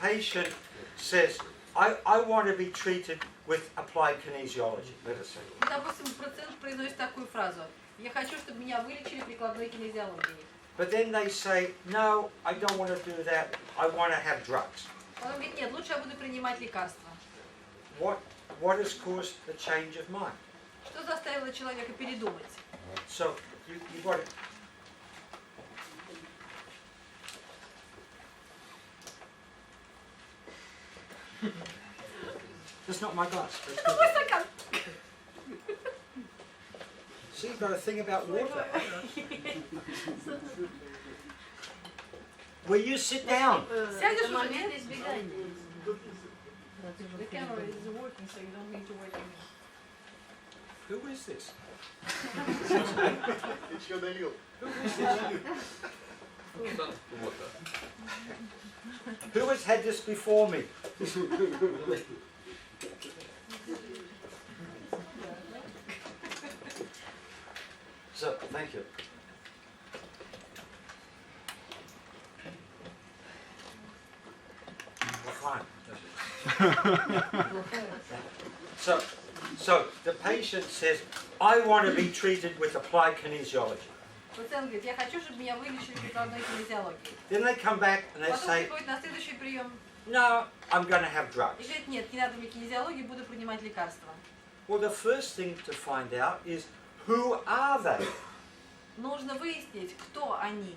patient says, I want to be treated with applied kinesiology. Let us say. Допустим, пациент произносит такую фразу: «Я хочу, чтобы меня вылечили прикладной кинезиологией». But then they say, no, I don't want to do that. I want to have drugs. Потом говорит: «Нет, лучше я буду принимать лекарства». What has caused the change of mind? Что заставило человека передумать? So you've got to, that's not my glass. Это мой стакан. See, you've got a thing about water. Will you sit down? Сядешь уже, нет? The camera is working, so you don't need to wait for me. Who is this? Еще долил. Who has had this before me? So, thank you. Well, fine. So the patient says, I want to be treated with applied kinesiology. Пациент говорит: «Я хочу, чтобы меня вылечили прикладной кинезиологией». Then they come back and they Потом say, приходит на следующий прием no, I'm going to have и drugs. говорит: «Нет, не надо мне кинезиологии, буду принимать лекарства». Well, the first thing to find out is, who are they? Нужно выяснить, кто они.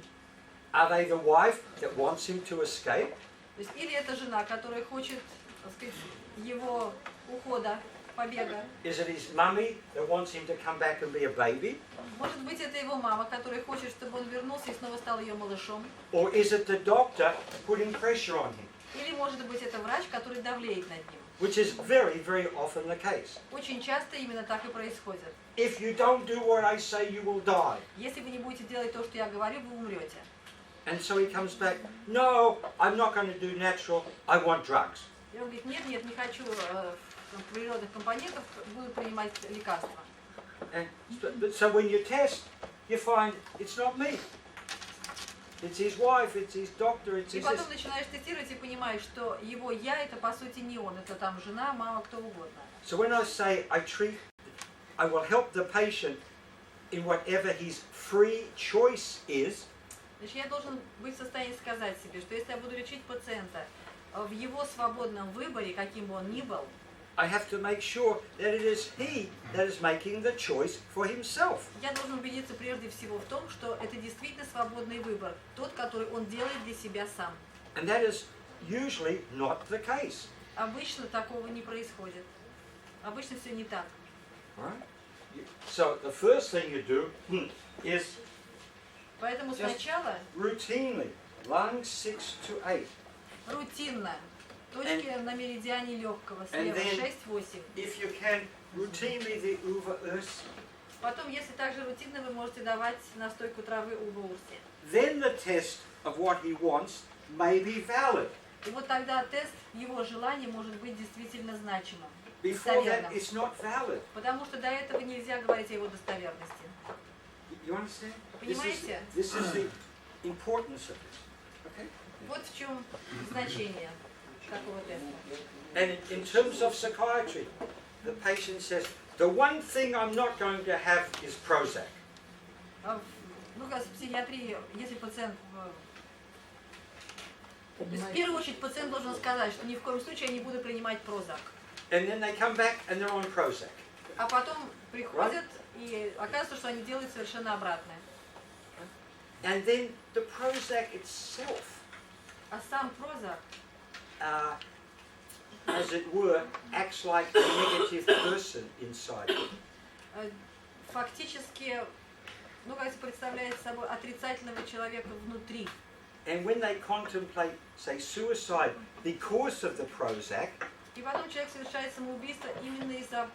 Are they the wife that wants him to escape? То есть или это жена, которая хочет, так сказать, его ухода, побега. Is it his mummy that wants him to come back and be a baby? Может быть, это его мама, которая хочет, чтобы он вернулся и снова стал ее малышом. Or is it the doctor putting pressure on him? Или, может быть, это врач, который давлеет над ним. Which is very, very often the case. Очень часто именно так и происходит. If you don't do what I say, you will die. Если вы не будете делать то, что я говорю, вы умрете. And so he comes back, no, I'm not going to do natural, I want drugs. И он говорит: «Нет, нет, не хочу природных компонентов, буду принимать лекарства». And so when you test, you find it's not me. It's his wife, it's his doctor, it's И his... потом начинаешь тестировать и понимаешь, что его «я» — это по сути не он, это там жена, мама, кто угодно. So when I say I will help the patient in whatever his free choice is, Значит, я должен быть в состоянии сказать себе, что если я буду лечить пациента в его свободном выборе, каким бы он ни был, I have to make sure that it is he that is making the choice for himself. я должен убедиться прежде всего в том, что это действительно свободный выбор, тот, который он делает для себя сам. And that is usually not the case. Обычно такого не происходит. Обычно все не так. Right? So the first thing you do is Поэтому сначала routinely, lung 6 to 8. рутинно точки на меридиане легкого, and слева then- 6-8. If you can, routinely the uva ursi. Потом, если также рутинно, вы можете давать настойку травы уба-урси. Then the test of what he wants may be valid. И вот тогда тест его желаний может быть действительно значимым, Before that, достоверным. it's not valid. Потому что до этого нельзя говорить о его достоверности. You understand? Понимаете? This is the importance of this. Okay? Вот в чем значение такого теста. And in terms of psychiatry, the patient says, the one thing I'm not going to have is Prozac. Ну, как в психиатрии, если пациент... В первую очередь пациент должен сказать, что ни в коем случае я не буду принимать Прозак. And then they come back and they're on Prozac. А потом приходят, и оказывается, что они делают совершенно обратное. And then the Prozac itself, А сам Прозак, as it were, acts like a negative person inside you. фактически, ну, как представляет собой отрицательного человека внутри. And when they contemplate, say, suicide because of the Prozac, И потом человек совершает самоубийство именно из-за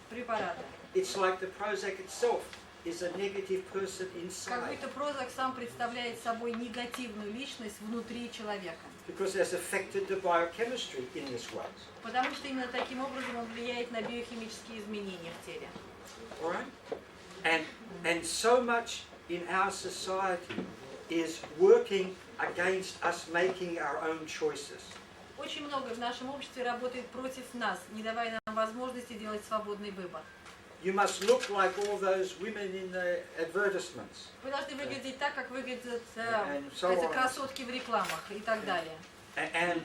препарата. it's like the Prozac itself is a negative person Как inside. будто Прозак сам представляет собой негативную личность внутри человека. Because it has affected the biochemistry in this way. Потому что именно таким образом он влияет на биохимические изменения в теле. All right? And so much in our society is working against us making our own choices. Очень много в нашем обществе работает против нас, не давая нам возможности делать свободный выбор. You must look like all those women in the advertisements. Вы должны выглядеть так, как выглядят And so эти on. красотки в рекламах и так далее. And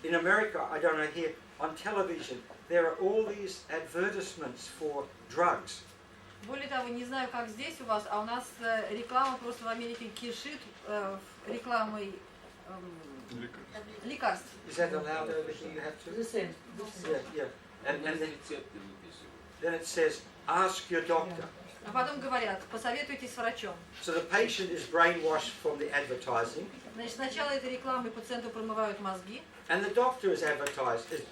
in America, I don't know, here on television, there are all these advertisements for drugs. Более того, не знаю, как здесь у вас, а у нас реклама просто в Америке кишит рекламой лекарств. Is that allowed over here? You have to? The same. Yeah. And then it says, ask your doctor. А потом говорят, посоветуйтесь с врачом. So the patient is brainwashed from the advertising, Значит, сначала этой рекламой пациенту промывают мозги, and the doctor is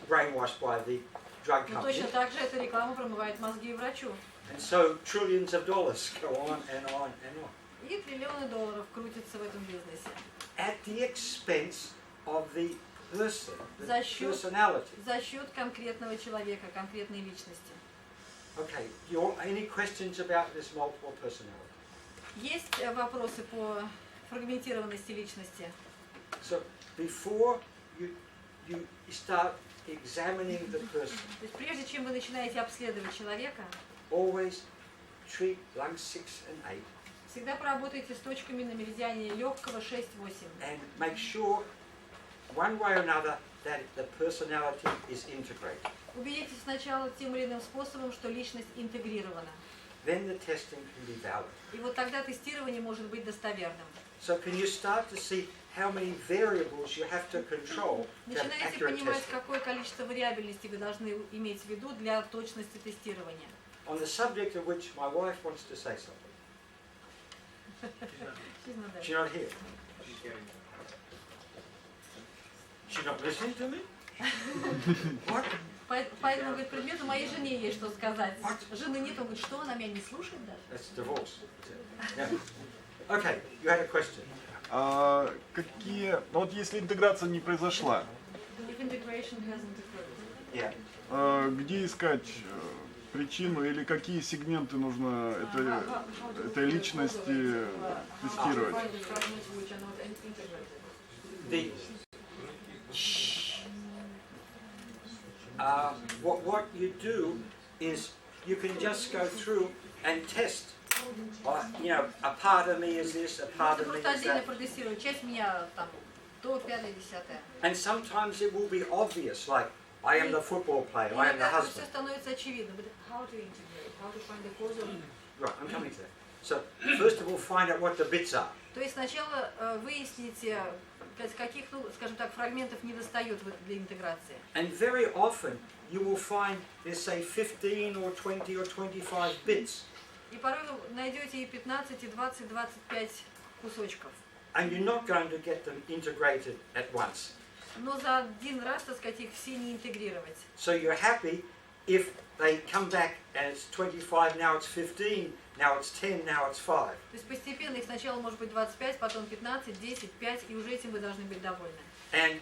brainwashed by the drug но company. точно так же эта реклама промывает мозги и врачу. And so trillions of dollars go on and on and on. И триллионы долларов крутятся в этом бизнесе. At the expense of the person, the За счет- personality. За счет конкретного человека, конкретной личности. Okay, any questions about this multiple personality? Есть вопросы по фрагментированности личности? So before you start examining the person, То есть прежде чем вы начинаете обследовать человека, always treat lungs 6 and 8 всегда поработайте с точками на меридиане легкого 6-8. and make sure one way or another that the personality is integrated. Убедитесь сначала тем или иным способом, что личность интегрирована. Then the testing can be valid. И вот тогда тестирование может быть достоверным. So can you start to see how many variables you have to control to have Начинаете accurate понимать, testing? какое количество вариабельности вы должны иметь в виду для точности тестирования. On the subject of which my wife wants to say something. She's not here. She's not listening to me? What? По этому говорит, предмету моей жене есть что сказать. Жены нет, он говорит, что она меня не слушает даже? That's divorce. Yeah. Okay, you had a question. Ну вот если интеграция не произошла, If integration hasn't occurred. Yeah. где искать причину или какие сегменты нужно этой личности тестировать? The what you do is you can just go through and test. You know, a part of me is this, a part Можно of me просто is отдельно that. продюсировать. Часть меня там то, 5-10. And sometimes it will be obvious, like I am the football player, I am the Иногда все husband. становится очевидным. But how to integrate? How to find the cause of... Right, I'm coming to that. So first of all, find out what the bits are. То есть сначала выясните, каких, ну, скажем так, фрагментов недостает для интеграции. And very often you will find there's say 15 or 20 or 25 bits. И порой вы найдете и 15, и 20, 25 кусочков. And you're not going to get them integrated at once. Но за один раз, так сказать, их все не интегрировать. So you're happy if they come back and it's 25, now it's 15, now it's 10, now it's 5. То есть постепенно их сначала может быть 25, потом 15, 10, 5, и уже этим вы должны быть довольны. And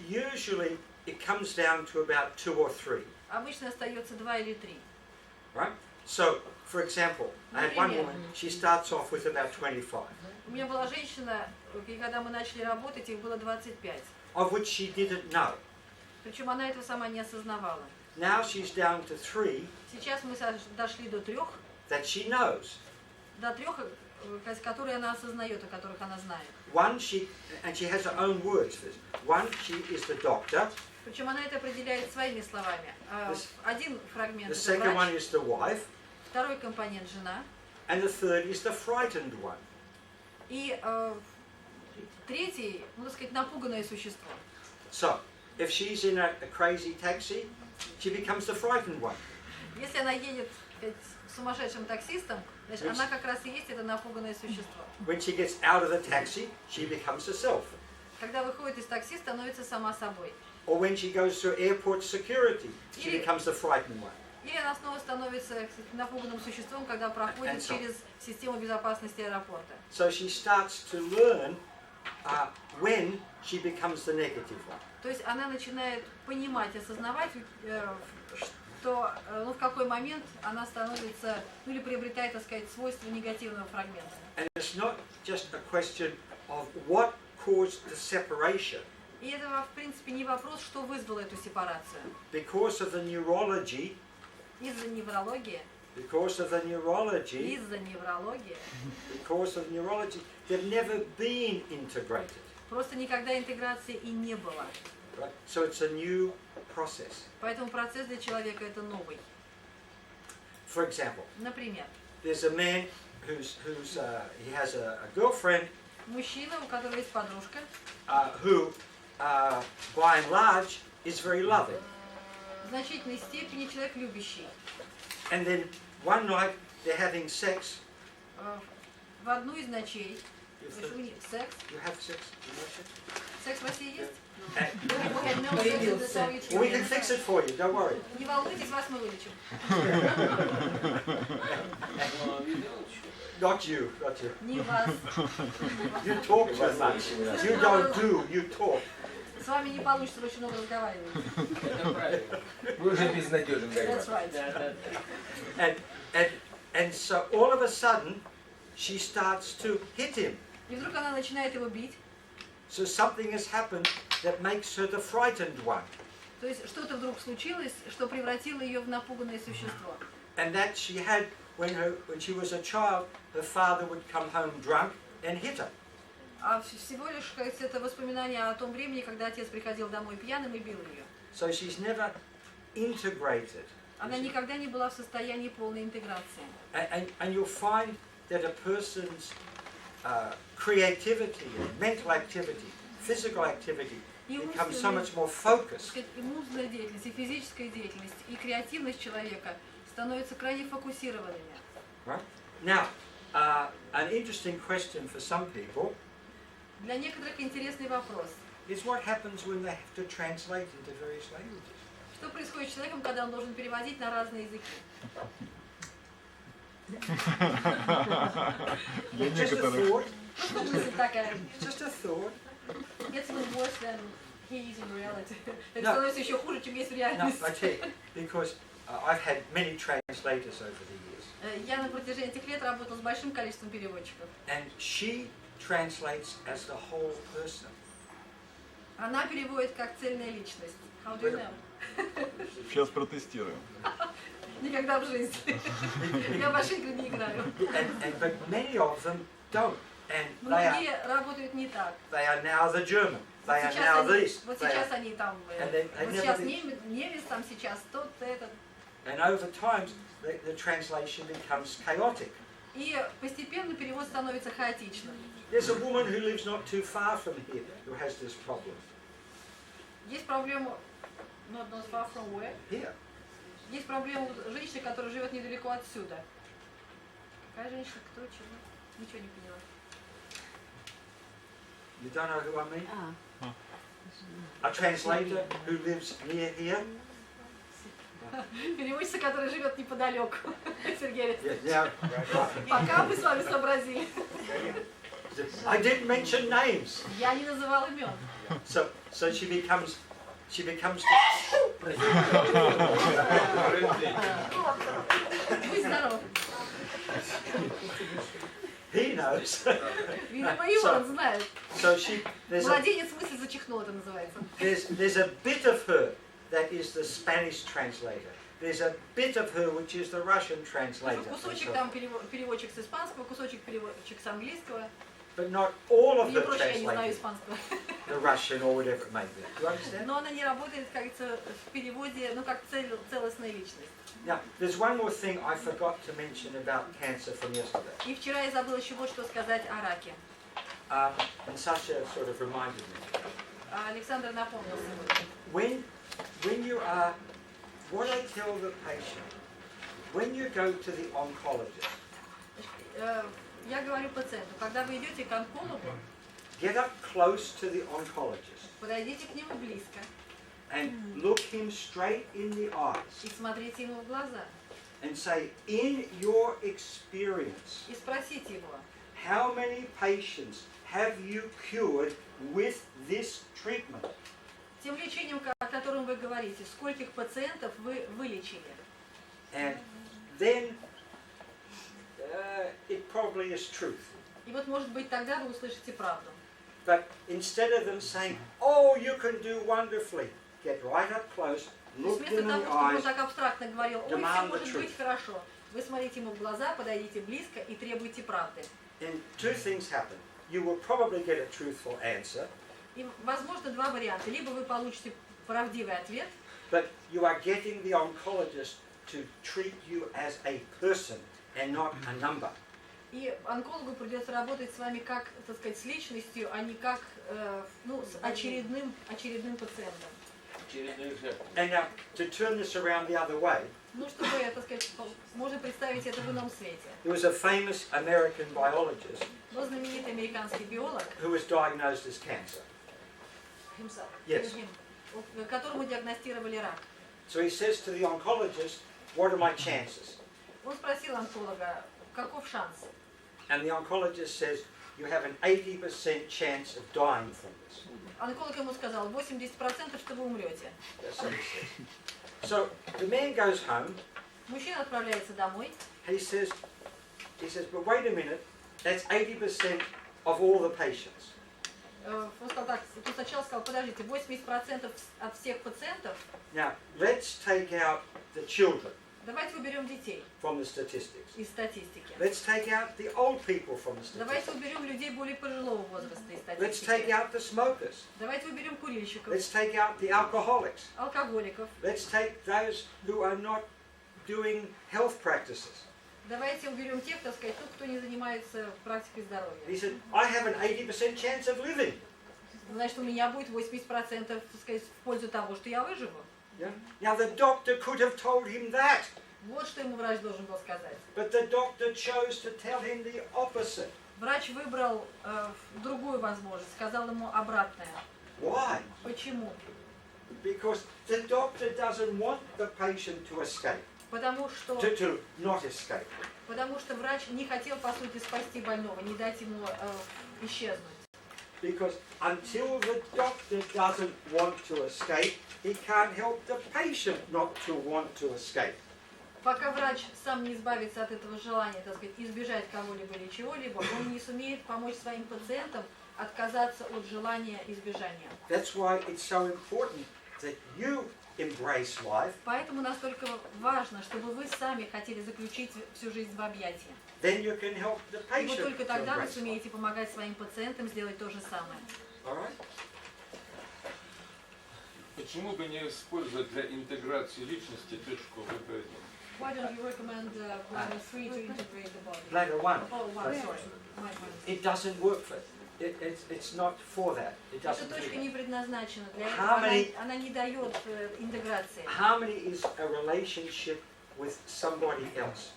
usually it comes down to about 2 or 3, Обычно остается 2 или 3. right? So, for example, I had one woman, she starts off with about 25, У меня была женщина, и когда мы начали работать, их было 25. of which she didn't know. Причем она этого сама не осознавала. Now she's down to 3 Сейчас мы дошли до 3, that she knows. до 3, которые она осознает, о которых она знает. One, and she has her own words for this. One, she is the doctor. Причем она это определяет своими словами. Один фрагмент The это second one врач, is the wife. второй компонент жена, And the third is the frightened one. и третий, ну так сказать, напуганное существо. So, if she's in a crazy taxi, she becomes the frightened one. Если она едет с сумасшедшим таксистом, значит, она как раз и есть это напуганное существо. When she gets out of the taxi, she becomes herself. Когда выходит из такси, становится сама собой. Or when she goes through airport security, she Или- becomes the frightened one. Или она снова становится напуганным существом, когда проходит And so- через систему безопасности аэропорта. So she starts to learn when she becomes the negative one. То есть она начинает понимать, осознавать, что ну, в какой момент она становится, ну или приобретает, так сказать, свойства негативного фрагмента. And it's not just a question of what caused the separation. И это, в принципе, не вопрос, что вызвало эту сепарацию. Because of the neurology, Из-за неврологии, because of the neurology, из-за неврологии, because of neurology, they've never been integrated. просто никогда интеграции и не было. Right? So it's a new process. Поэтому процесс для человека это новый. For example, Например, there's a man he has a girlfriend мужчина, у которого есть подружка, who, by and large, is very loving. в значительной степени человек любящий. And then one night they're having sex. В одну из ночей секс. You have sex in Russia? Секс в России есть? Well, we can fix it for you, don't worry. Не волнуйтесь, вас мы вылечим. Not you, not you. Не вас. You talk too much. You don't do, you talk. С вами не получится, вы очень много разговариваете. Это правильно. Вы уже безнадежен, That's Д right. And so all of a sudden, she starts to hit him. И вдруг она начинает его бить. So something has happened that makes her the frightened one. То есть что-то вдруг случилось, что превратило ее в напуганное существо. And that she had, when she was a child, her father would come home drunk and hit her. А всего лишь это воспоминание о том времени, когда отец приходил домой пьяным и бил ее. So she's never integrated. Она никогда не была в состоянии полной интеграции. And you'll find that a person's creativity, mental activity, physical activity becomes so much more focused. И умственная деятельность, и физическая деятельность, и креативность человека становятся крайне фокусированными. Right? Now, an interesting question for some people Для некоторых интересный вопрос. is what happens when they have to translate into various languages. Что происходит с человеком, когда он должен переводить на разные языки? Just a thought. Просто мысль такая. Just a thought. It's even worse than he is in reality. Это No. становится еще хуже, чем есть в No, I реальности. tell you, because I've had many translators over the years, Я на протяжении этих лет работал с большим количеством переводчиков. and she translates as the whole person. Она переводит как цельная личность. How do you know? Сейчас протестируем. Никогда в жизни. Я в большие игры не играю. But many of them don't, and Многие работают не так. they are now the German, they are Сейчас now они, this, вот they сейчас are, они там, And they вот never сейчас did. немец, там сейчас тот, этот. and over time the translation becomes chaotic. И постепенно перевод становится хаотичным. There's a woman who lives not too far from here who has this problem. Есть проблема, not far from where? Here. Есть проблема у женщины, которая живет недалеко отсюда. Какая женщина, кто, чего? Ничего не поняла. You don't know who I mean? A translator who lives near here. Переводчица, которая живет неподалеку. Сергей, Yeah, пока мы с вами сообразили. I didn't mention names. Я не называл имен. So she becomes Будь здоров. he knows. Видимо, и он знает. So Младенец мысли зачихнул, это называется. there's a bit of her that is the Spanish translator. There's a bit of her which is the Russian translator. Кусочек там переводчик с испанского, кусочек переводчик с английского. But not all of Мне her проще, я не знаю translated, испанского. the Russian or whatever it may be. Do you understand? Но она не работает, как говорится, в переводе, ну, как целостная личность. Now, there's one more thing I forgot to mention about cancer from yesterday. И вчера я забыла еще вот что сказать о раке. And Sasha sort of reminded me. Александр напомнил сегодня. When you are, what I tell the patient, when you go to the oncologist, Я говорю пациенту, когда вы идете к онкологу, get up close to the oncologist подойдите к нему близко and look him straight in the eyes и смотрите ему в глаза. and say, in your experience, И спросите его, how many patients have you cured with this treatment? тем лечением, о котором вы говорите, скольких пациентов вы вылечили? And then it probably is truth. И вот, может быть, тогда вы услышите правду. But instead of them saying, oh, you can do wonderfully, get right up close, То есть look вместо them in того, the чтобы он eyes, так абстрактно говорил, ой, все demand the может быть truth. хорошо. Вы смотрите ему в глаза, подойдите близко и требуйте правды. and two things happen. You will probably get a truthful answer, И, возможно, два варианта. Либо вы получите правдивый ответ, but you are getting the oncologist to treat you as a person and not a number. и онкологу придется работать с вами как, так сказать, с личностью, а не как с очередным пациентом. And now, to turn this around the other way, Ну, чтобы, так сказать, можно представить это в ином свете. there was a famous American biologist Был знаменитый американский биолог, who was diagnosed as cancer. Yes. которому диагностировали рак. So he says to the oncologist, what are my chances? Он спросил онколога, каков шанс? And the oncologist says, you have an 80% chance of dying from this. Онколог ему сказал, 80%, что вы умрете. That's what he says. So the man goes home, Мужчина отправляется домой. and he says, but wait a minute, that's 80% of all the patients. Он сказал так, тут сначала сказал, подождите, 80% от всех пациентов, Now, let's take out the children давайте уберем детей from the statistics. из статистики. Let's take out the old people from the Давайте statistics. уберем людей более пожилого возраста из Let's take статистики. out the smokers. Давайте уберем курильщиков, Let's take out the alcoholics. алкоголиков. Let's take those who are not doing health practices. Давайте уберем тех, так сказать, кто не занимается практикой He здоровья. said, I have an 80% chance of living. Значит, у меня будет 80%, так сказать, в пользу того, что я выживу. Yeah? Now, the doctor could have told him that, Вот что ему врач должен был сказать. but the doctor chose to tell him the opposite. Врач выбрал другую возможность, сказал ему обратное. Why? Почему? Because the doctor doesn't want the patient to escape, Потому что not escape. врач не хотел, по сути, спасти больного, не дать ему исчезнуть. Because until the doctor doesn't want to escape, he can't help the patient not to want to escape. Пока врач сам не избавится от этого желания, так сказать, избежать кого-либо или чего-либо, он не сумеет помочь своим пациентам отказаться от желания избежания. That's why it's so important that you embrace life. Поэтому настолько важно, чтобы вы сами хотели заключить всю жизнь в объятия. Then you can help the И вот patient только to тогда вы embrace life. сумеете помогать своим пациентам сделать то же самое. All right? Почему бы не использовать для интеграции личности точку ВП1? Why don't you recommend bladder 3 to integrate the body? Bladder one. Oh, one, sorry. My It doesn't work for it's not for that. It Эта doesn't do точка that. не предназначена для How этого, many- она не дает интеграции. Harmony is a relationship with somebody else,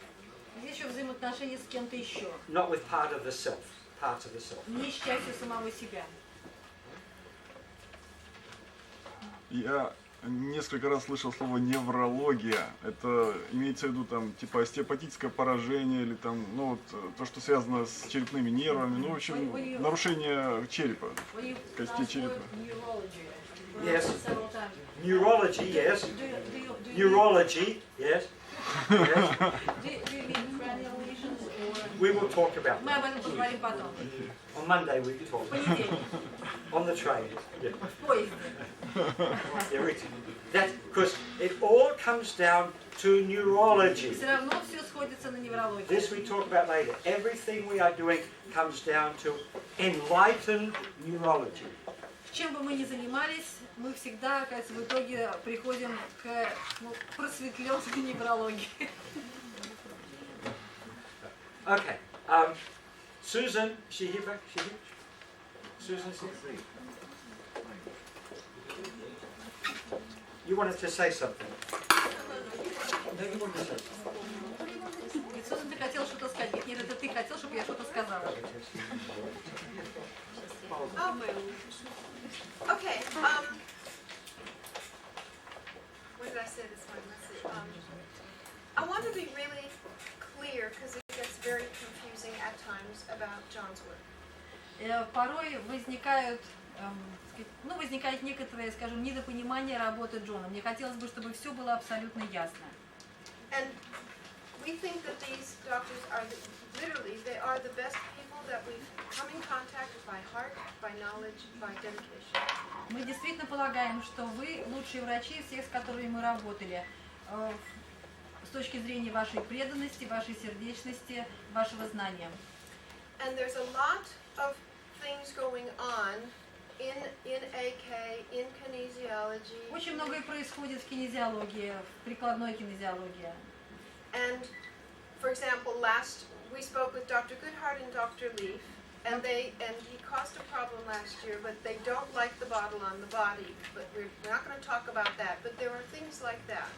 Здесь еще взаимоотношения с кем-то еще, not with part of the self. Parts of the self. не с частью самого себя. Я несколько раз слышал слово неврология. Это имеется в виду там типа остеопатическое поражение или там, ну вот то, что связано с черепными нервами, ну в общем нарушение черепа, When you костей черепа. neurology, Yes. several times. Neurology, yes. Do you Neurology, yes. Yes. mean cranial lesions or... We will talk about Мы that. об этом поговорим потом. On Monday we can talk. В понедельник, On the train. Yeah. в поезде. Because it all comes down to neurology. Все равно все сходится на неврологию. This we talk about later. Everything we are doing comes down to enlightened neurology. Чем бы мы ни занимались, мы всегда, кажется, в итоге приходим к просветленной неврологии. Okay. Susan, she here back? She here? Susan's here. You wanted to say something. No, you wanted to say something. Иисус, ты хотел что-то сказать. Нет, это ты хотел, чтобы я что-то сказала. Okay. What did I say this morning? Let's see. I want to be really clear because it gets very confusing at times about John's work. Порой возникает некоторое, скажем, недопонимание работы Джона. Мне хотелось бы, чтобы все было абсолютно ясно. And we think that these doctors are literally, they are the best people that we've come in contact by heart, by knowledge, by dedication. Мы действительно полагаем, что вы лучшие врачи из всех, с которыми мы работали, с точки зрения вашей преданности, вашей сердечности, вашего знания. And there's a lot of things going on in AK, in kinesiology. Очень многое происходит в кинезиологии, в прикладной кинезиологии. And, for example, we spoke with Dr. Goodhart and Dr. Leaf, and he caused a problem last year, but they don't like the bottle on the body. But we're not going to talk about that. But there are things like that.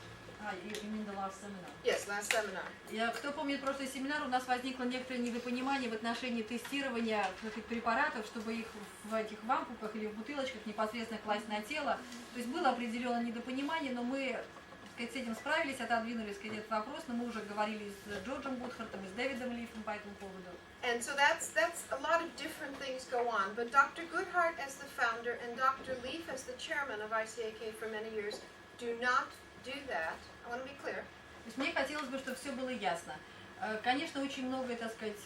You mean the last seminar? Yes, last seminar. Кто помнит прошлый семинар, у нас возникло некоторое недопонимание в отношении тестирования этих препаратов, чтобы их в этих вампуках или в бутылочках непосредственно класть на тело. То есть было определенное недопонимание, но мы с этим справились, отодвинули этот вопрос, но мы уже говорили с Джорджем Гудхартом и с Дэвидом Лифом по этому поводу. And so that's a lot of different things go on. But Dr. Goodhart as the founder and Dr. Leaf as the chairman of ICAK for many years do not do that. I want to be clear. То есть мне хотелось бы, чтобы все было ясно. Конечно, очень многое, так сказать,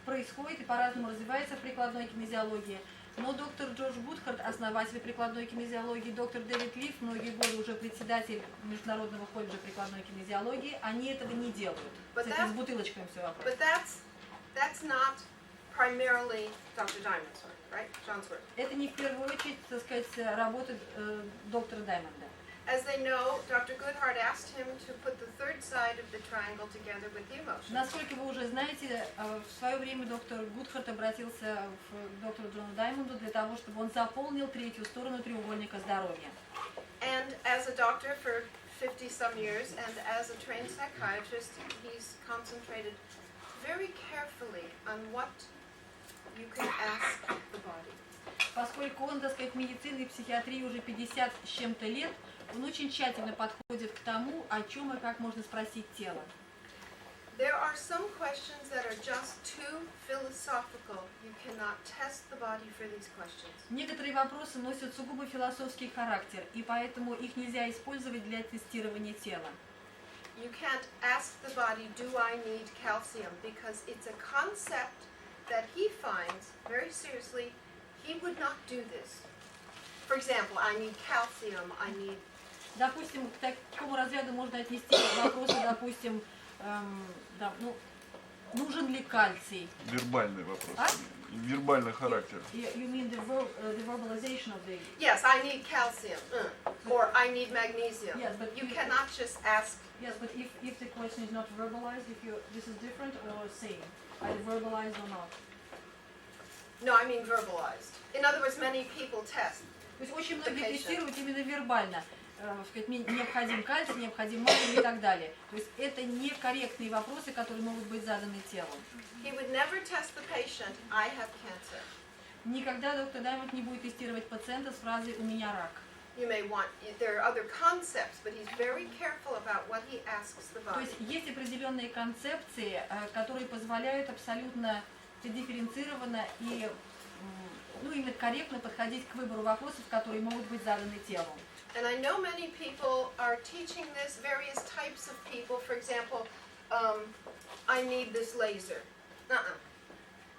происходит и по-разному развивается в прикладной кинезиологии. Но доктор Джордж Гудхарт, основатель прикладной кинезиологии, доктор Дэвид Лиф, многие годы уже председатель Международного колледжа прикладной кинезиологии, они этого не делают. С бутылочками все вопрос. But that's not primarily Dr. Diamond's work, right? John's work. Это не в первую очередь, так сказать, работа доктора Даймонда. As they know, Dr. Goodhart asked him to put the third side of the triangle together with the emotion. Насколько вы уже знаете, в свое время доктор Гудхарт обратился к доктору Джону Даймонду для того, чтобы он заполнил третью сторону треугольника здоровья. And as a doctor for 50-some years and as a trained psychiatrist, he's concentrated very carefully on what you can ask the body. Поскольку он, так сказать, в медицине и психиатрии уже 50 с чем-то лет, он очень тщательно подходит к тому, о чем и как можно спросить тело. There are some questions that are just too philosophical. You cannot test the body for these questions. Некоторые вопросы носят сугубо философский характер, и поэтому их нельзя использовать для тестирования тела. You can't ask the body, do I need calcium? Because it's a concept that he finds very seriously. He would not do this. For example, I need calcium, I need... Допустим, к такому разряду можно отнести вопросы, допустим, нужен ли кальций? Вербальный вопрос. Вербальный характер. You mean the verbalization of the... Yes, I need calcium, or I need magnesium. Yes, but you cannot just ask... Yes, but if the question is not verbalized, this is different or same? Either verbalized or not? No, I mean verbalized. In other words, many people test. То есть очень многие тестируют именно вербально. Сказать, мне необходим кальций, необходим магний и так далее. То есть это некорректные вопросы, которые могут быть заданы телу. He would never test the patient, I have cancer. Никогда доктор Даймонд не будет тестировать пациента с фразой «у меня рак». You may want, there are other concepts, but he's very careful about what he asks the То body. есть есть определенные концепции, которые позволяют абсолютно дифференцированно и именно корректно подходить к выбору вопросов, которые могут быть заданы телу. And I know many people are teaching this, various types of people. For example, I need this laser.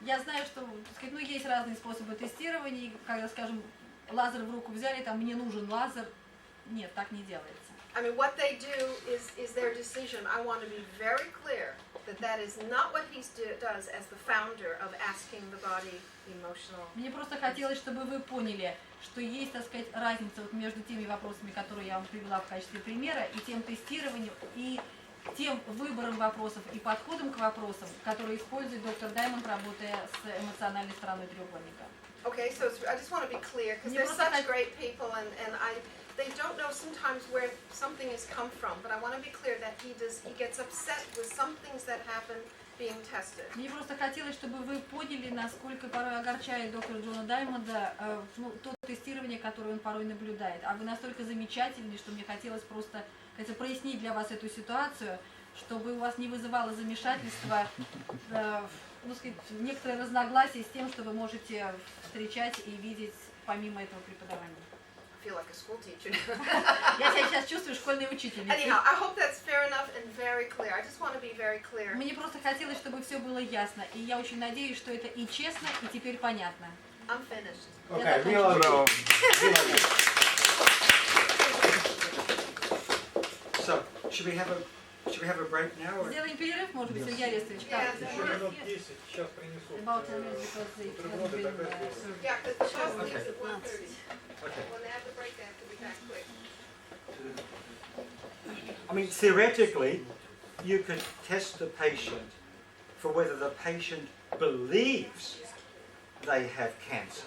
Я знаю, что, так сказать, есть разные способы тестирования, когда, скажем, лазер в руку взяли, там мне нужен лазер. Нет, так не делается. I mean, what they do is their decision. I want to be very clear that is not what he does as the founder of asking the body emotional. Мне просто хотелось, чтобы вы поняли, что есть, так сказать, разница между теми вопросами, которые я вам привела в качестве примера, и тем тестированием, и тем выбором вопросов и подходом к вопросам, которые использует доктор Даймонд, работая с эмоциональной стороной треугольника. Okay, so I just want to be clear, because they're such great people, and they don't know sometimes where something has come from, but I want to be clear that he gets upset with some things that happen being tested. Мне просто хотелось, чтобы вы поняли, насколько порой огорчает доктора Джона Даймонда то тестирование, которое он порой наблюдает. А вы настолько замечательны, что мне хотелось просто прояснить для вас эту ситуацию, чтобы у вас не вызывало замешательства, некоторые разногласия с тем, что вы можете встречать и видеть помимо этого преподавания. I feel like a school teacher. Я себя сейчас чувствую школьной учительницей. Anyhow, I hope that's fair enough and very clear. I just want to be very clear. Мне просто хотелось, чтобы все было ясно, и я очень надеюсь, что это и честно, и теперь понятно. I'm finished. Okay, real Браво. So, should we have a break now? Or? Сделаем перерыв, может быть, Илья Арестович? Как? Yes. 10, сейчас принесут. About 10 minutes because it has been served. Yeah, because the show leaves at 1:30. Okay. When they have the break, they have to be back quick. I mean, theoretically, you could test the patient for whether the patient believes they have cancer.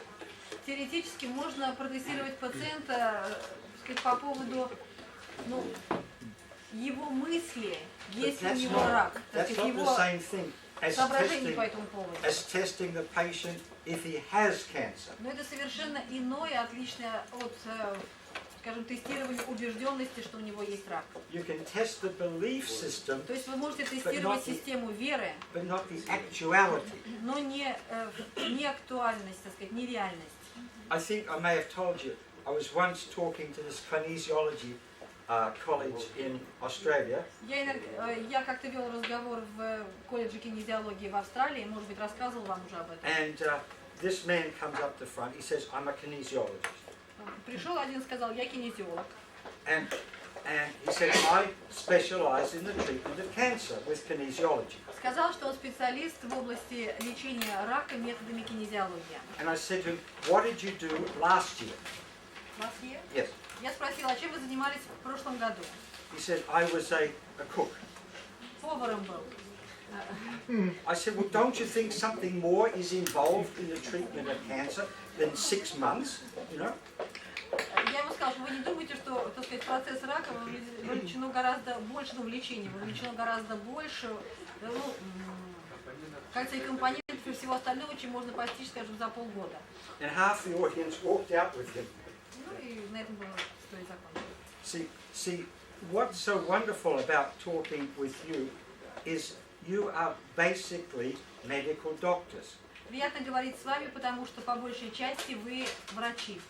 Теоретически можно протестировать пациента, сказать, по поводу, ну, его мысли, But есть ли у that's него рак, так that's сказать, not the его same thing as соображения по этому поводу. testing the patient if he has cancer. Но это совершенно иное, отличное от, скажем, тестирования убежденности, что у него есть рак. You can test the belief system, То есть вы можете тестировать not the- систему веры, but not the actuality. но не актуальность, так сказать, не реальность. I think I may have told you, I was once talking to this kinesiology college in Australia, Я как-то вел разговор в колледже кинезиологии в Австралии, может быть, рассказывал вам уже об этом. and this man comes up the front, he says, I'm a kinesiologist. Пришел один, сказал, я кинезиолог. And he said, I specialise in the treatment of cancer with kinesiology. Сказал, что он специалист в области лечения рака методами кинезиологии. And I said to him, what did you do last year? Last year? Yes. Я спросила, а чем вы занимались в прошлом году? He said, I was a cook. Поваром был. I said, well, don't you think something more is involved in the treatment of cancer than 6 months, you know? Я ему сказала, что вы не думаете, что, так сказать, процесс рака вовлечено гораздо больше, ну, в лечении, вовлечено гораздо больше, ну, кажется, и компонентов и всего остального, чем можно постичь, скажем, за полгода. And half the audience walked out with him. Ну и на этом было история закончилась. See, what's so wonderful about talking with you is you are basically medical doctors. Приятно говорить с вами, потому что по большей части вы врачи.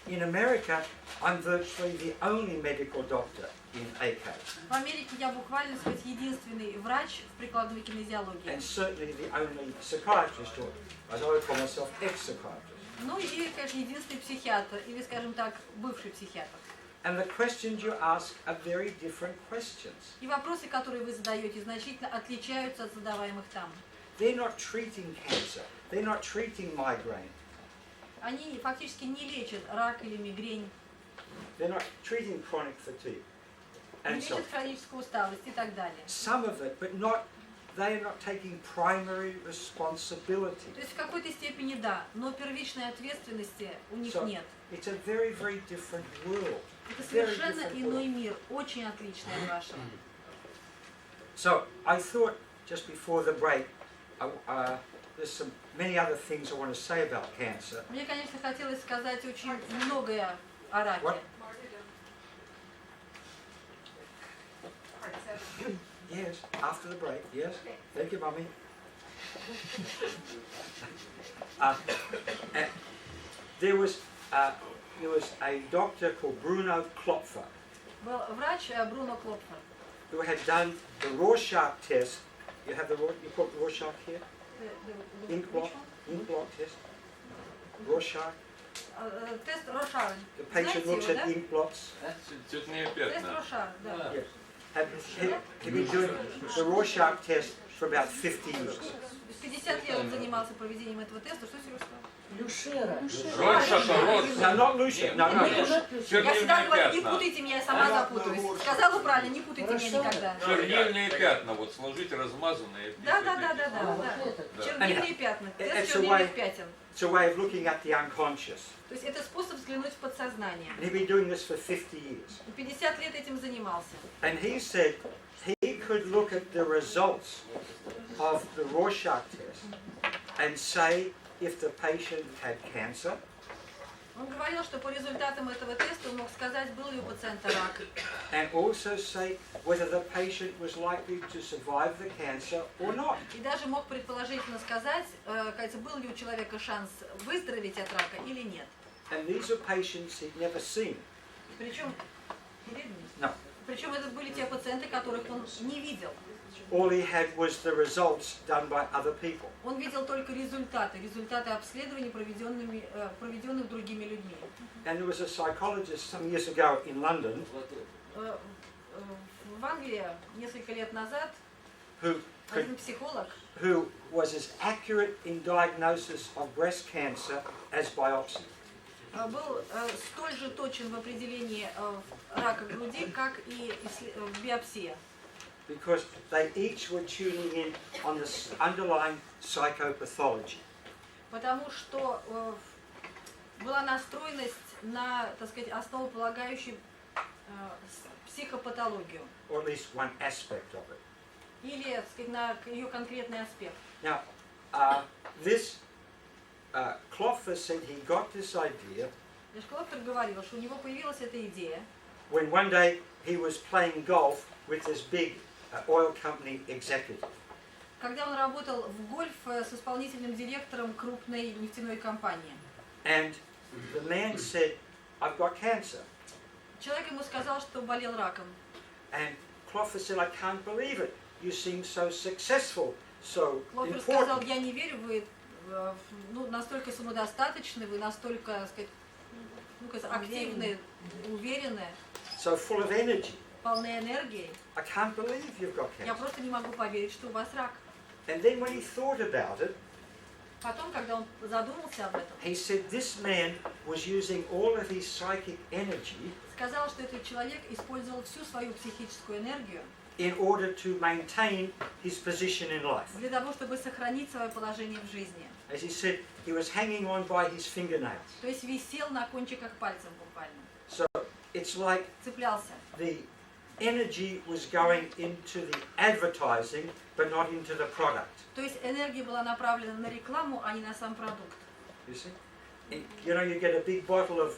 In America, I'm virtually the only medical doctor in AK, В Америке я буквально, сказать, единственный врач в прикладной кинезиологии. and certainly the only psychiatrist, or as I would call myself, ex-psychiatrist. Ну и, конечно, единственный психиатр, или, скажем так, бывший психиатр. And the questions you ask are very different questions. И вопросы, которые вы задаете, значительно отличаются от задаваемых там. They're not treating cancer. They're not treating migraine. Они фактически не лечат рак или мигрень, They're not treating chronic fatigue. не And so лечат хроническую усталость и так далее. some of it, but they are not taking primary responsibility. То есть в какой-то степени да, но первичной ответственности у них So нет. it's a very, very different world. Это Very совершенно different иной world. мир, очень отличный от вашего. So I thought just before the break, there's many other things I want to say about cancer. Мне, конечно, хотелось сказать очень многое о раке. What? Yes, after the break, yes. Thank you, Mummy. There was a doctor called Bruno Klopfer Был врач Бруно Клопфер. who had done the Rorschach test. You have you call it Rorschach here? Ink blot test. Rorschach. Тест Рошар. The patient looks at ink blots. Цветные Тест пятна. Рошар, да. Yes. Have been doing the Rorschach test for about 50 years. 50 лет он занимался проведением этого теста. Что Сереж сказал? Люшера. No, not Lucia. No, no. Я всегда Чернильные говорю, не пятна. путайте меня, я сама запутаюсь. Сказала правильно, не путайте меня никогда. Чернильные пятна, вот сложите размазанные. Да. Чернильные пятна. Тест чернильных пятен. It's a way of looking at the unconscious. То есть это способ взглянуть в подсознание. And he'd been doing this for 50 years. 50 лет этим занимался. And he said he could look at the results of the Rorschach test and say if the patient had cancer, Он говорил, что по результатам этого теста он мог сказать, был ли у пациента рак. and also say whether the patient was likely to survive the cancer or not. И даже мог предположительно сказать, кажется, был ли у человека шанс выздороветь от рака или нет. And these are patients he'd never seen. Причем No. Причем это были те пациенты, которых он не видел. All he had was the results done by other people. Он видел только результаты обследований, проведенных другими людьми. And there was a psychologist some years ago in London В Англии несколько лет назад who один психолог, who was as accurate in diagnosis of breast cancer as biopsy. был столь же точен в определении рака груди, как и биопсия. Because they each were tuning in on the underlying psychopathology. Потому что была настроенность на, так сказать, основополагающую психопатологию. Or at least one aspect of it. Или, так сказать, на ее конкретный аспект. Now, this Cloffer said he got this idea Клофтер говорил, что у него появилась эта идея, when one day he was playing golf with this big oil company executive. когда он работал в гольф с исполнительным директором крупной нефтяной компании. And the man said, I've got cancer. Человек ему сказал, что болел раком. And Cloffer said, I can't believe it. You seem so successful, so Клофтер сказал, important. я не верю, вы настолько самодостаточны, вы настолько, так сказать, активны, уверены, So full of energy. полны энергией. I can't believe you've got Я cancer. просто не могу поверить, что у вас рак. And then when he thought about it, Потом, когда он задумался об этом, he said this man was using all of his psychic energy сказал, что этот человек использовал всю свою психическую энергию in order to maintain his position in life. для того, чтобы сохранить свое положение в жизни. As he said, he was hanging on by his fingernails. То есть висел на кончиках пальцев буквально, So it's like цеплялся. the energy was going into the advertising, but not into the product. То есть энергия была направлена на рекламу, а не на сам продукт. You see? And, you know, you get a big bottle of,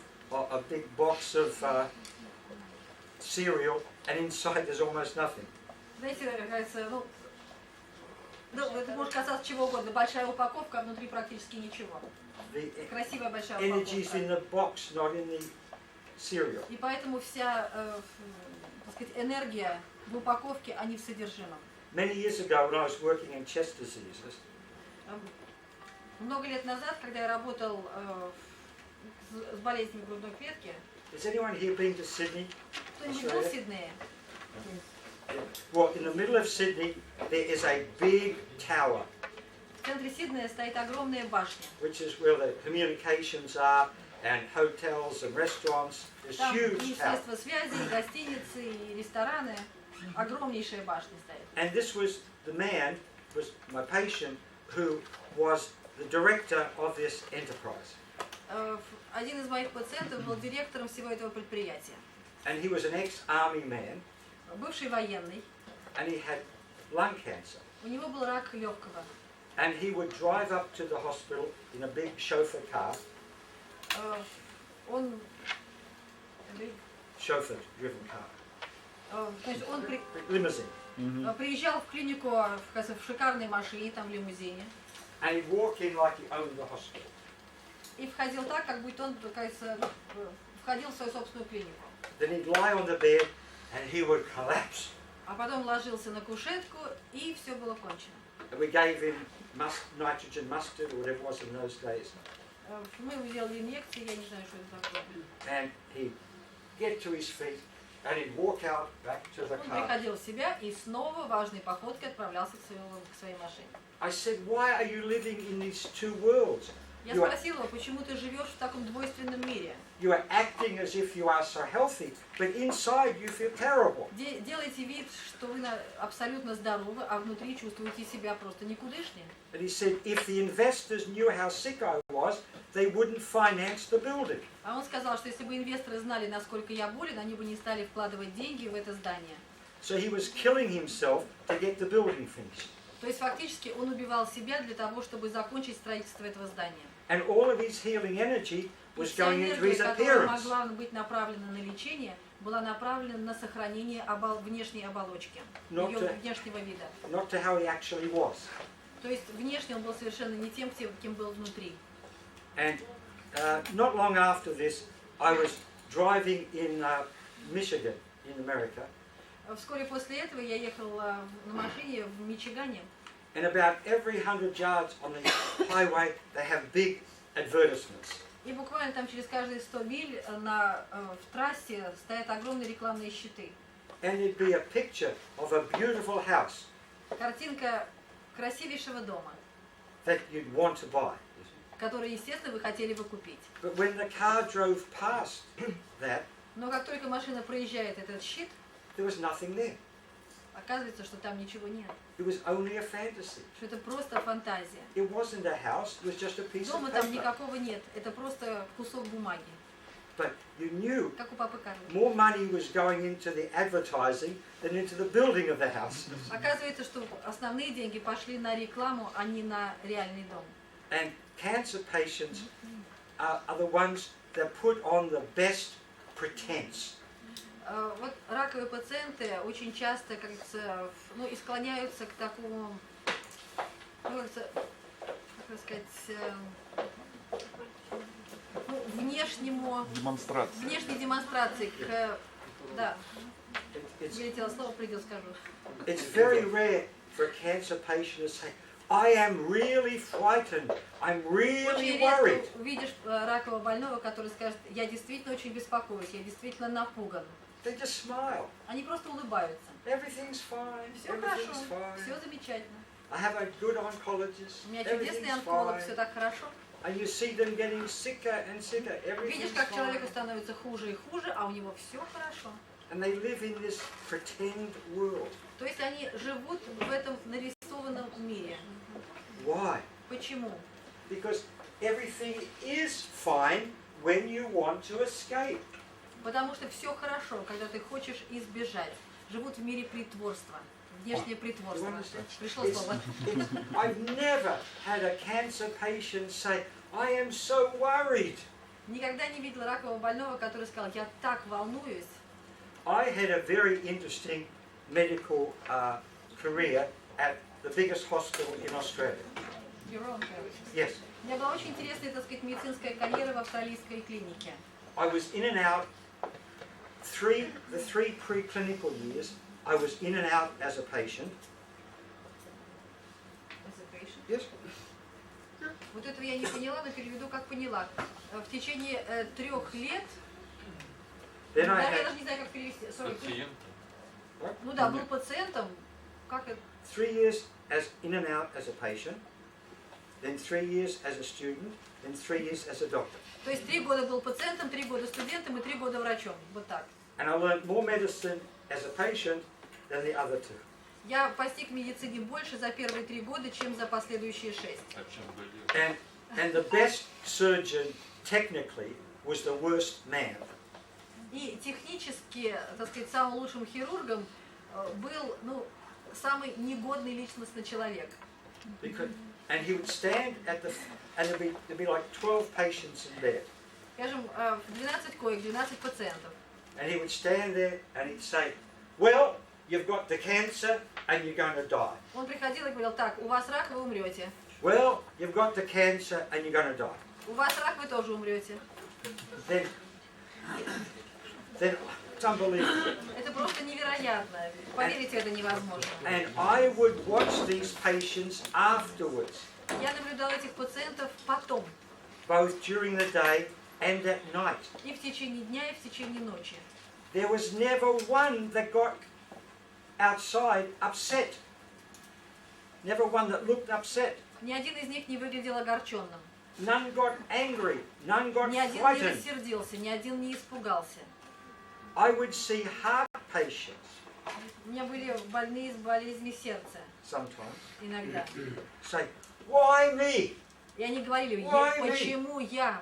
a big box of cereal, and inside there's almost nothing. Знаете, как говорится, это может касаться чего угодно. Большая упаковка, а внутри практически ничего. The Красивая большая energy's in упаковка. the box, not in the cereal. И поэтому вся, так сказать, энергия в упаковке, а не в содержимом. Many years ago, when I was working in chest diseases, Много лет назад, когда я работал с болезнями грудной клетки, has anyone here been to Sydney? кто-нибудь был в Сиднее? Well, in the middle of Sydney, there is a big tower, В центре Сиднея стоит огромная башня. which is where the communications are, and hotels and restaurants. There's Там huge и tower. средства связи, и гостиницы, и рестораны. Огромнейшая башня стоит. And this was the man, was my patient, who was the director of this enterprise. Один из моих пациентов был директором всего этого предприятия. And he was an ex-army man, Бывший военный. and he had lung cancer. У него был рак легкого. And he would drive up to the hospital in a big chauffeur car, Он, chauffeur-driven car, то есть он limousine. приезжал в клинику в шикарной машине, там в лимузине, And he'd walk in like he owned the hospital. и входил так, как будто он, кажется, входил в свою собственную клинику. Then he'd lie on the bed and he would collapse. А потом ложился на кушетку, и все было кончено. And we gave him nitrogen mustard or whatever it was in those days. Мы ему сделали инъекции, я не знаю, что это такое. And he'd get to his feet and he'd walk out back to the Он car. приходил в себя и снова важной походкой отправлялся к своей машине. I said, why are you living in these two worlds? Я You are, спросила его, почему ты живешь в таком двойственном мире? you are acting as if you are so healthy, but inside you feel terrible. Делайте вид, что вы абсолютно здоровы, а внутри чувствуете себя просто никудышнее. And he said, if the investors knew how sick I was, they wouldn't finance the building. А он сказал, что если бы инвесторы знали, насколько я болен, они бы не стали вкладывать деньги в это здание. So he was killing himself to get the building finished. То есть фактически он убивал себя для того, чтобы закончить строительство этого здания. And all of his healing energy И was вся going into энергия, his которая appearance. могла быть направлена на лечение, была направлена на сохранение внешней оболочки, Not ее to- внешнего вида. Not to how he actually was. То есть внешне он был совершенно не тем, кем был внутри. And not long after this, I was driving in Michigan in America, Вскоре после этого я ехала на машине в Мичигане, and about every 100 yards on the highway they have big advertisements. и буквально там через каждые 100 миль в трассе стоят огромные рекламные щиты. And it'd be a picture of a beautiful house Картинка красивейшего дома, that you'd want to buy. который, естественно, вы хотели бы купить. But when the car drove past that, Но как только машина проезжает этот щит, there was nothing there. оказывается, что там ничего нет, It was only a fantasy. что это просто фантазия. It wasn't a house, it was just a piece of Дома там paper. никакого нет, это просто кусок бумаги, But you knew как у папы Карла. more money was going into the advertising than into the building of the house. Оказывается, что основные деньги пошли на рекламу, а не на реальный дом. And cancer patients are the ones that put on the best pretense. Вот раковые пациенты очень часто, как говорится, и склоняются к такому, как сказать, внешнему, Демонстрация. внешней демонстрации, да, It's, вылетело слово, придет, скажу. it's very rare for a cancer patient to say, I am really frightened, I'm really Очень worried. редко увидишь ракового больного, который скажет, я действительно очень беспокоюсь, я действительно напуган. They just smile. Они просто улыбаются. Everything's fine, Все хорошо, everything's fine. все замечательно. I have a good oncologist, У меня чудесный everything's онколог, все fine. так хорошо. And you see them getting sicker and sicker, Видишь, everything's как человеку fine. становится хуже и хуже, а у него все хорошо. And they live in this pretend world. То есть они живут в этом нарисованном мире. Why? Почему? Because everything is fine when you want to escape. Потому что все хорошо, когда ты хочешь избежать. Живут в мире притворства. Внешнее притворство. Пришло слово. I've never had a cancer patient say, I am so worried. Никогда не видела ракового больного, который сказал, я так волнуюсь. I had a very interesting medical career at the biggest hospital in Australia. Yes, У меня была очень интересная, так сказать, медицинская карьера в австралийской клинике. I was in and out the three preclinical years. I was in and out as a patient. Yes. Вот этого я не поняла, но переведу, как поняла. В течение 3 лет, Then I да, я had даже не знаю, как перевести. Sorry. Пациент. Ну да, был пациентом, как это? 3 years as in and out as a patient, then 3 years as a student, then 3 years as a doctor. То есть 3 года был пациентом, 3 года студентом и 3 года врачом. Вот так. And I learned more medicine as a patient than the other 2. Я постиг в медицине больше за первые 3 года, чем за последующие 6. О чем были? And the best surgeon technically was the worst man. И технически, так сказать, самым лучшим хирургом был, самый негодный личностный человек. And he would stand at and there'd be like 12 patients in bed. Скажем, в 12 коек, 12 пациентов. And he would stand there and he'd say, well, you've got the cancer and you're going to die. Он приходил и говорил, так, у вас рак, вы умрете. Well, you've got the cancer and you're going to die. У вас рак, вы тоже умрете. Then it's unbelievable. Это просто невероятно. Поверить в это невозможно. And I would watch these patients afterwards, Я наблюдала этих пациентов потом, both during the day and at night. и в течение дня, и в течение ночи. There was never one that got outside upset. Never one that looked upset. Ни один из них не выглядел огорченным. None got angry. None got Ни один не frightened. рассердился, ни один не испугался. I would see heart patients У меня были больные с болезнью сердца sometimes иногда. say, why me? И они говорили, Why me? почему я?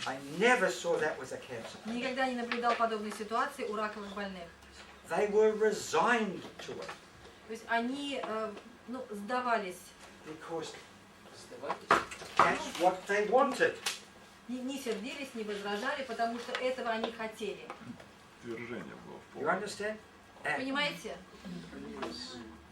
I never saw that with a cancer. Никогда не наблюдал подобной ситуации у раковых больных. They were resigned to it То есть они сдавались, because that's what they wanted. не сердились, не возражали, потому что этого они хотели. Движение было в You пол. understand? Понимаете?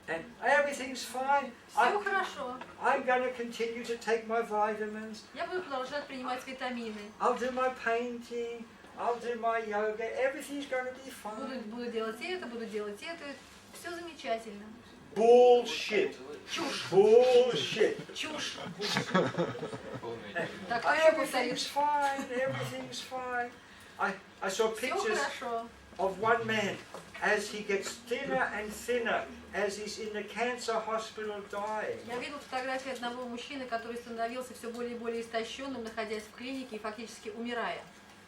And everything's fine. Все хорошо. I'm going to continue to take my vitamins. Я буду продолжать принимать витамины. I'll do my painting. I'll do my yoga, everything's going to be fine. Буду делать это, буду делать это. Все замечательно. Bullshit. Чушь. Bullshit. Чушь. Полная Такая Everything's повторюсь. fine, everything's fine. I saw Все pictures хорошо. of one man as he gets thinner and thinner as he's in the cancer hospital dying. Я видел фотографии одного мужчины, который становился все более и более истощенным, находясь в клинике и фактически умирая.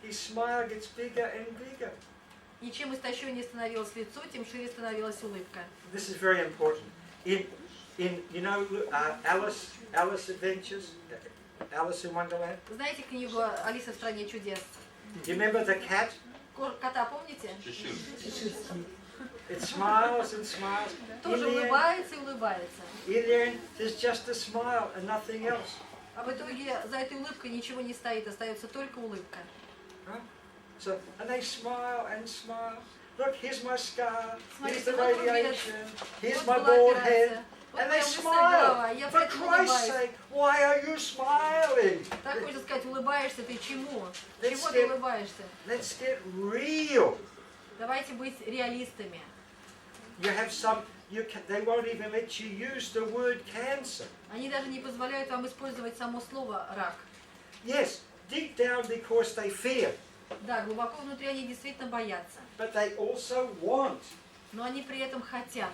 His smile gets bigger and bigger. И чем истощеннее становилось лицо, тем шире становилась улыбка. This is very important. In you know Alice Adventures, Alice in Wonderland. Знаете книгу «Алиса в стране чудес»? Do you remember the cat? Кота помните? It smiles and smiles. Тоже улыбается и улыбается. In the end, there's just a smile and nothing else. А в итоге за этой улыбкой ничего не стоит, остается только улыбка. Right? So, and they smile and smile. Look, here's my scar. Here's Смотрите, the вот рубец, radiation. Here's вот my была bald операция, head. вот And моя they лысая голова, smile. я For поэтому Christ's улыбаюсь. sake, why are you smiling? Так хочется сказать, улыбаешься ты чему? Let's Чего get- ты улыбаешься? Let's get real. Давайте быть реалистами. You have some. They won't even let you use the word cancer. Они даже не позволяют вам использовать само слово «рак». Yes, deep down because they fear, Да, глубоко внутри они действительно боятся, but they also want. но они при этом хотят.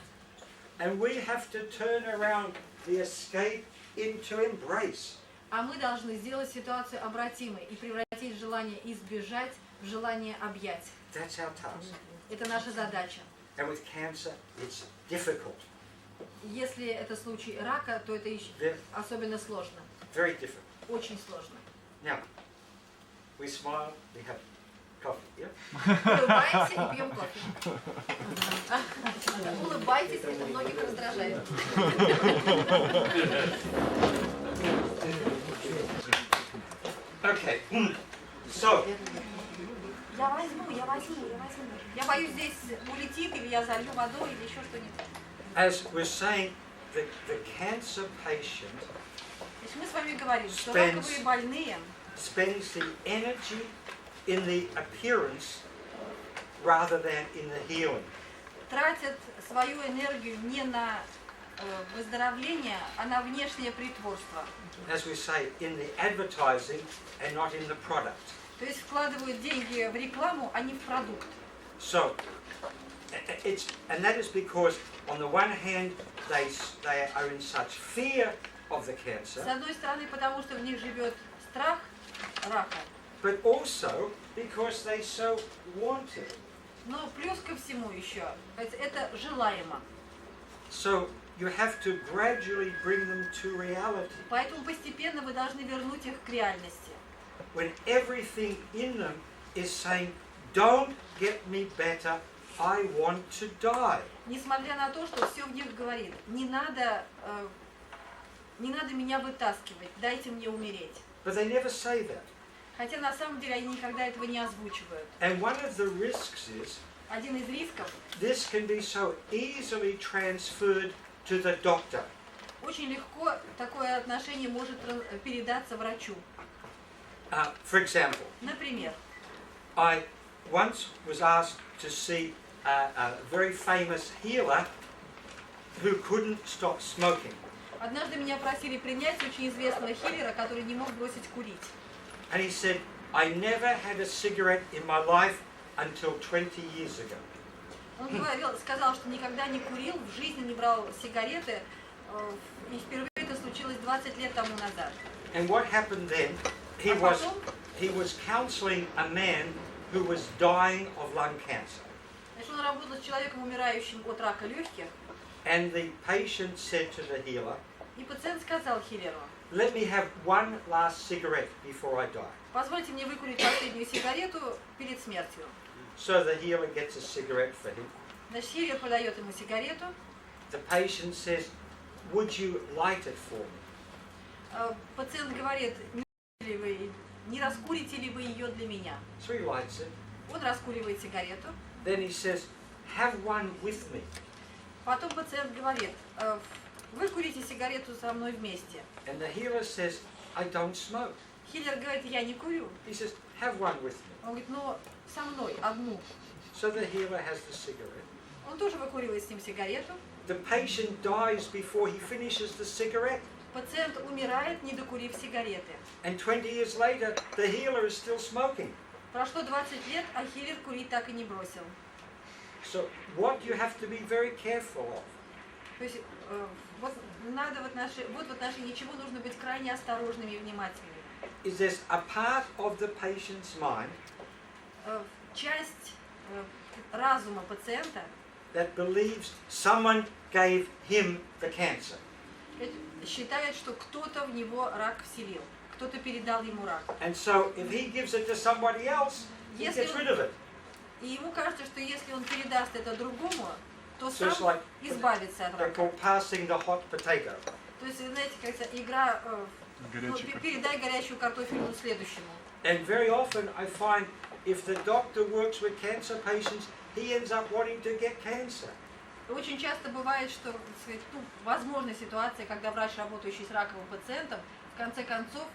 And we have to turn around the escape into embrace. А мы должны сделать ситуацию обратимой и превратить желание избежать в желание объять. That's our task. Это наша задача. And with cancer, it's difficult, Если это случай рака, то это еще very, особенно сложно. very difficult. Очень сложно. Now, we smile, we have coffee, yeah? Улыбаемся и пьем кофе. Улыбайтесь, это многих раздражает. Okay, so Я возьму. Я боюсь, здесь улетит, или я залью водой, или еще что-нибудь. as we're saying, the cancer patient То есть мы с вами говорим, что Spends- раковые больные spends the energy in the appearance rather than in the healing. тратят свою энергию не на выздоровление, а на внешнее притворство. As we say, in the advertising and not in the product. То есть вкладывают деньги в рекламу, а не в продукт. So, and that is because, on the one hand, they are in such fear of the С cancer, одной стороны, потому что в них живет страх рака, but also because they so want it. но плюс ко всему еще, это желаемо. So you have to gradually bring them to reality. Поэтому постепенно вы должны вернуть их к реальности. When everything in them is saying, don't get me better, I want to die. Несмотря на то, что все в них говорит, не надо меня вытаскивать, дайте мне умереть. But they never say that. Хотя на самом деле они никогда этого не озвучивают. And one of the risks is, Один из рисков, this can be so easily transferred to the doctor. очень легко такое отношение может передаться врачу. For example, Например, I once was asked to see a very famous healer who couldn't stop smoking. однажды меня просили принять очень известного хиллера, который не мог бросить курить. And he said, I never had a cigarette in my life until 20 years ago. Он сказал, что никогда не курил, в жизни не брал сигареты, и впервые это случилось 20 лет тому назад. And what happened then, he was counseling a man who was dying of lung cancer. Значит, он работал с человеком, умирающим от рака легких, And the patient said to the healer, и пациент сказал хиллеру: let me have one last cigarette before I die. позвольте мне выкурить последнюю сигарету перед смертью. So the healer gets a cigarette for him. Значит, хиллер подает ему сигарету, The patient says, would you light it for me? пациент говорит: не раскурите ли вы ее для меня? So he lights it. Он раскуривает сигарету, Then he says, have one with me. потом пациент говорит: выкурите сигарету со мной вместе. And the healer says, I don't smoke. Хиллер говорит, я не курю. He says, have one with me. Он говорит, ну, со мной одну. So the healer has the cigarette. Он тоже выкуривает с ним сигарету. The patient dies before he finishes the cigarette. Пациент умирает, не докурив сигареты. And 20 years later, the healer is still smoking. Прошло 20 лет, а Хиллер курить так и не бросил. So what you have to be very careful of То есть вот в отношении чего нужно быть крайне осторожными и внимательными. is there's a part of the patient's mind Часть разума пациента that believes someone gave him the cancer. считает, что кто-то в него рак вселил, кто-то передал ему рак. And so if he gives it to somebody else, he Если gets rid of it. И ему кажется, что если он передаст это другому, то So it's сам like избавится от they're рака. called passing the hot potato. То есть, знаете, как игра Горячий картофель. передай горячую картофелину следующему. And very often I find if the doctor works with cancer patients, he ends up wanting to get cancer. Очень часто бывает, что, так сказать, возможна ситуация, когда врач, работающий с раковым пациентом, в конце концов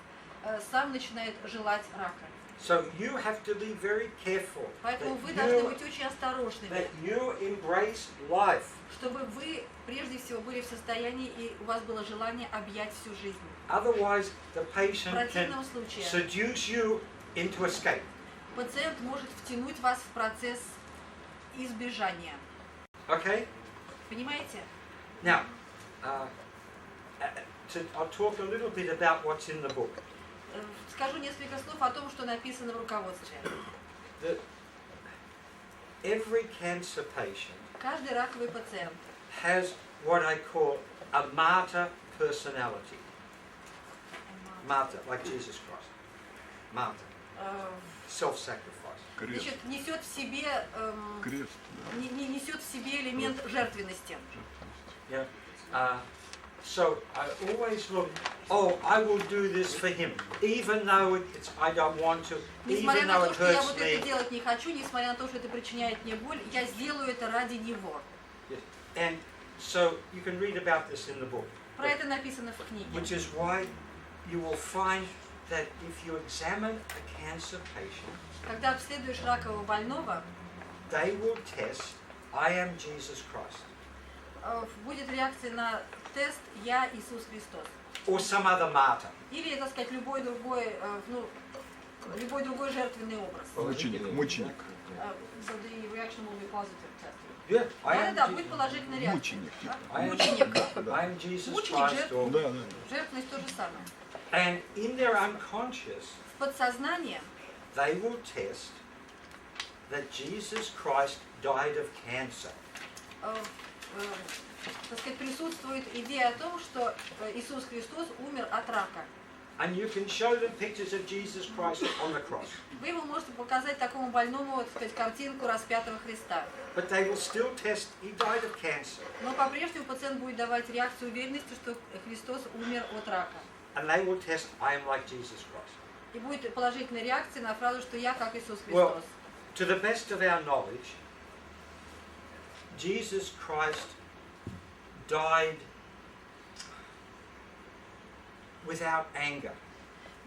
сам начинает желать рака. So you have to be very careful Поэтому вы that должны you, быть очень осторожными, that you embrace life. чтобы вы прежде всего были в состоянии и у вас было желание объять всю жизнь. Otherwise, the В patient can противном случае seduce you into escape. пациент может втянуть вас в процесс избежания. Okay? Понимаете? Now, I'll talk a little bit about what's in the book. Скажу несколько слов о том, что написано в руководстве. Every cancer patient Каждый раковый пациент has what I call a martyr personality. Martyr, like Jesus Christ. Martyr. Self-sacrifice. Крест. значит, несет в себе Крест, да. несет в себе элемент жертвенности. Yeah. So I always look, oh, I will do this for him, even though I don't want to, Несмотря even на though то, it что я hurts вот это me. делать не хочу, несмотря на то, что это причиняет мне боль, я сделаю это ради него. Yes. And so you can read about this in the book, Про это написано в книге. which is why you will find that if you examine a cancer patient, Когда обследуешь ракового больного, they will test, I am Jesus Christ, будет реакция на тест «Я Иисус Христос». or some other martyr. Или, так сказать, любой другой жертвенный образ. Мученик, мученик. So the reaction will be positive test. Yeah, I am, Да, будет положительная реакция. Мученик. I am, Мученик. I am Jesus Мученик Christ. же. Or, Да, да. Жертвенность то же самое. and in their unconscious, В подсознании they will test that Jesus Christ died of cancer. так сказать, присутствует идея о том, что Иисус Христос умер от рака. And you can show them pictures of Jesus Christ on the cross. Вы ему можете показать такому больному, так сказать, картинку распятого Христа. But they will still test he died of cancer. Но по-прежнему пациент будет давать реакцию уверенности, что Христос умер от рака. And they will test, I am like Jesus Christ. И будет положительная реакция на фразу, что я как Иисус Well, Христос. to the best of our knowledge, Jesus Christ died without anger.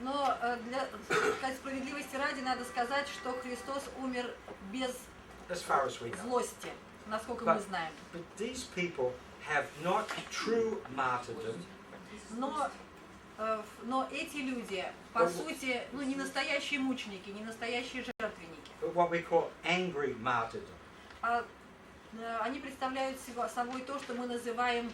Но для сказать, справедливости ради надо сказать, что Христос умер без As far as we know. злости, насколько мы знаем. But these people have not true martyrdom, Но эти люди, по сути, не настоящие мученики, не настоящие жертвенники. but what we call angry martyrdom. А они представляют собой то, что мы называем